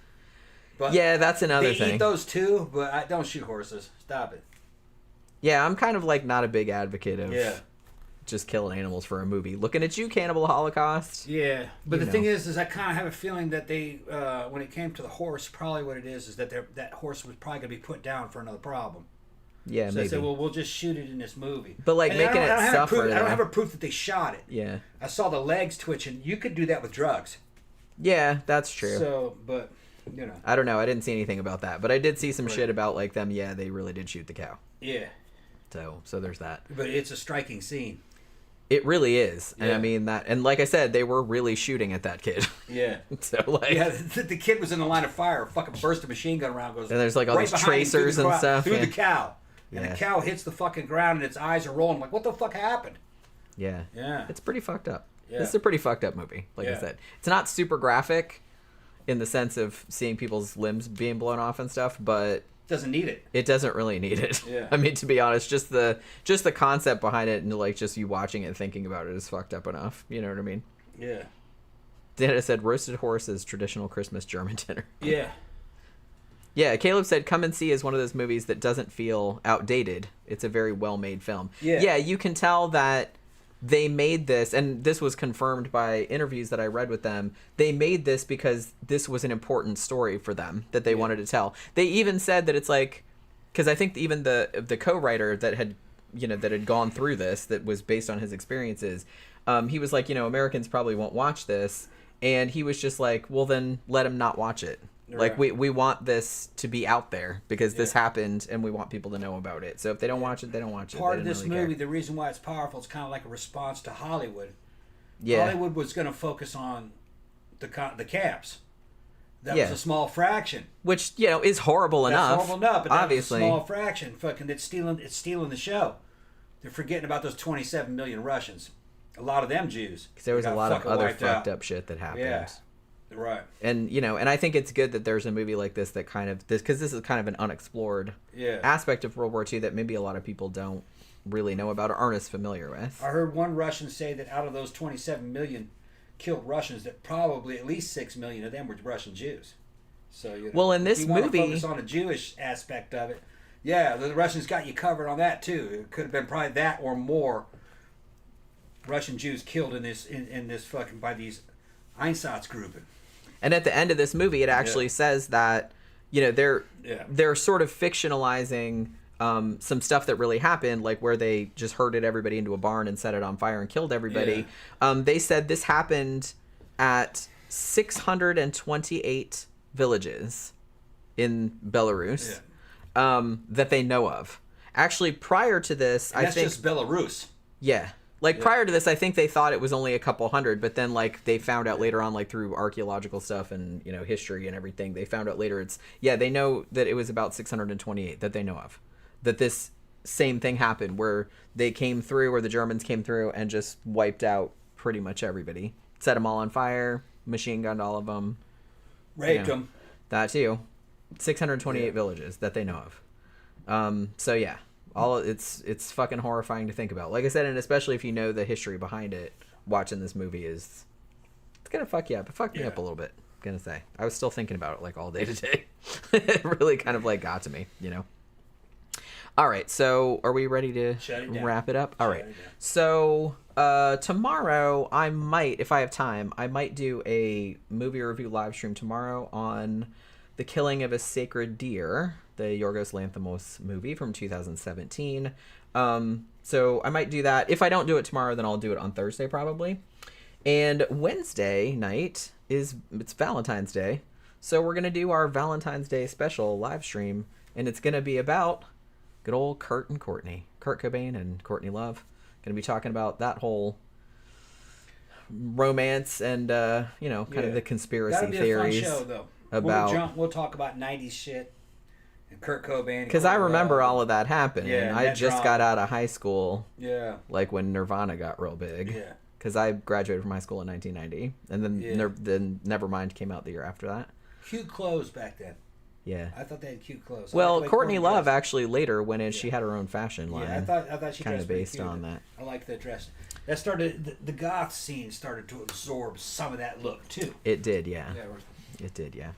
But yeah, that's another they thing. They eat those too, but I don't shoot horses. Stop it. Yeah, I'm kind of like not a big advocate of just killing animals for a movie. Looking at you, Cannibal Holocaust. Yeah, but the thing is I kind of have a feeling that they, when it came to the horse, probably what it is that that horse was probably going to be put down for another problem. Yeah, so maybe. they said, well, we'll just shoot it in this movie. But like making it suffer. I don't have a proof that they shot it. Yeah. I saw the legs twitching. You could do that with drugs. Yeah, that's true. So, but I don't know. I didn't see anything about that, but I did see some shit about like them. Yeah, they really did shoot the cow. Yeah. So there's that. But it's a striking scene. It really is. And Yeah. I mean that, and like I said, they were really shooting at that kid. Yeah. So like, yeah, the kid was in the line of fire. Fucking burst a machine gun around, goes. And there's like all right these behind him tracers and stuff. through Yeah. the cow, and Yeah. the cow hits the fucking ground, and its eyes are rolling. I'm like, what the fuck happened? Yeah. Yeah. It's pretty fucked up. Yeah. This is a pretty fucked up movie. Like I Yeah. said, it's not super graphic in the sense of seeing people's limbs being blown off and stuff, but Doesn't need it. it doesn't really need it. Yeah. I mean, to be honest, just the concept behind it and like just you watching it and thinking about it is fucked up enough. You know what I mean? Yeah. Dana said roasted horse is traditional Christmas German dinner. Yeah. Yeah, Caleb said Come and See is one of those movies that doesn't feel outdated. It's a very well-made film. Yeah. Yeah, you can tell that they made this, and this was confirmed by interviews that I read with them. They made this because this was an important story for them that they wanted to tell. They even said that it's like, because I think even the co-writer that had gone through this, that was based on his experiences, he was like, Americans probably won't watch this, and he was just like, well, then let them not watch it. Like Right. we want this to be out there because this happened and we want people to know about it. So if they don't watch it, they don't watch it. Part They of didn't this really movie, care. the reason why it's powerful, it's kind of like a response to Hollywood. Yeah. Hollywood was going to focus on the camps. That Yeah. was a small fraction. Which, is horrible That's enough. horrible enough, but obviously. that's a small fraction. Fucking, it's stealing the show. They're forgetting about those 27 million Russians. A lot of them Jews. Because there was They a got lot of fucking other wiped fucked out. up shit that happened. Yeah. Right. And, and I think it's good that there's a movie like this that kind of, because this is kind of an unexplored Yeah. aspect of World War II that maybe a lot of people don't really know about or aren't as familiar with. I heard one Russian say that out of those 27 million killed Russians, that probably at least 6 million of them were Russian Jews. So, you know, well, in this if you want movie, to focus on the Jewish aspect of it, yeah, the Russians got you covered on that too. It could have been probably that or more Russian Jews killed in this fucking by these Einsatzgruppen. And at the end of this movie, it actually says that, you know, they're sort of fictionalizing some stuff that really happened, like where they just herded everybody into a barn and set it on fire and killed everybody. Yeah. They said this happened at 628 villages in Belarus that they know of. Actually, prior to this, and that's just Belarus. Yeah. Like, prior to this, I think they thought it was only a couple hundred, but then, like, they found out later on, like, through archaeological stuff and, you know, history and everything, they found out later they know that it was about 628 that they know of. That this same thing happened where they came through, or the Germans came through and just wiped out pretty much everybody. Set them all on fire, machine gunned all of them. Raped them. That, too. 628 villages that they know of. So, yeah. It's fucking horrifying to think about. Like I said, and especially if you know the history behind it, watching this movie it's gonna fuck you up. It fucked me up a little bit, I'm gonna say. I was still thinking about it like all day today. It really kind of like got to me, you know. All right, so are we ready to wrap it up? All right. So tomorrow I might, if I have time, I might do a movie review live stream tomorrow on The Killing of a Sacred Deer, the Yorgos Lanthimos movie from 2017. So I might do that. If I don't do it tomorrow, then I'll do it on Thursday probably. And Wednesday night it's Valentine's Day. So we're going to do our Valentine's Day special live stream. And it's going to be about good old Kurt and Courtney. Kurt Cobain and Courtney Love. Going to be talking about that whole romance and, you know, kind of the conspiracy theories. That'll be a fun show, though. We'll talk about 90s shit. Kurt Cobain. Because I remember all of that happening. Yeah, I just got out of high school. Yeah. Like when Nirvana got real big. Yeah. Because I graduated from high school in 1990. And then Nevermind came out the year after that. Cute clothes back then. Yeah. I thought they had cute clothes. Well, Courtney Love actually later went in. She had her own fashion line. Yeah, I thought she kind dressed of based cute. on that. I like the dress. That started, the goth scene started to absorb some of that look, too. It did, yeah. It did, yeah.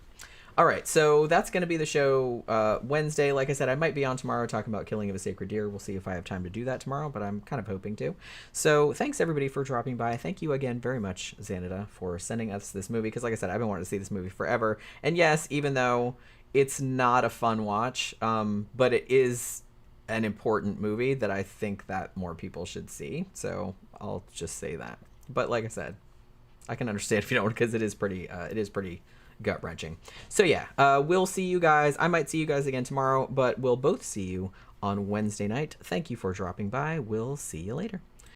All right, so that's going to be the show Wednesday. Like I said, I might be on tomorrow talking about Killing of a Sacred Deer. We'll see if I have time to do that tomorrow, but I'm kind of hoping to. So thanks, everybody, for dropping by. Thank you again very much, Xánada, for sending us this movie, because like I said, I've been wanting to see this movie forever. And yes, even though it's not a fun watch, but it is an important movie that I think that more people should see. So I'll just say that. But like I said, I can understand if you don't, because it is pretty gut-wrenching. So yeah, we'll see you guys. I might see you guys again tomorrow, but we'll both see you on Wednesday night. Thank you for dropping by. We'll see you later.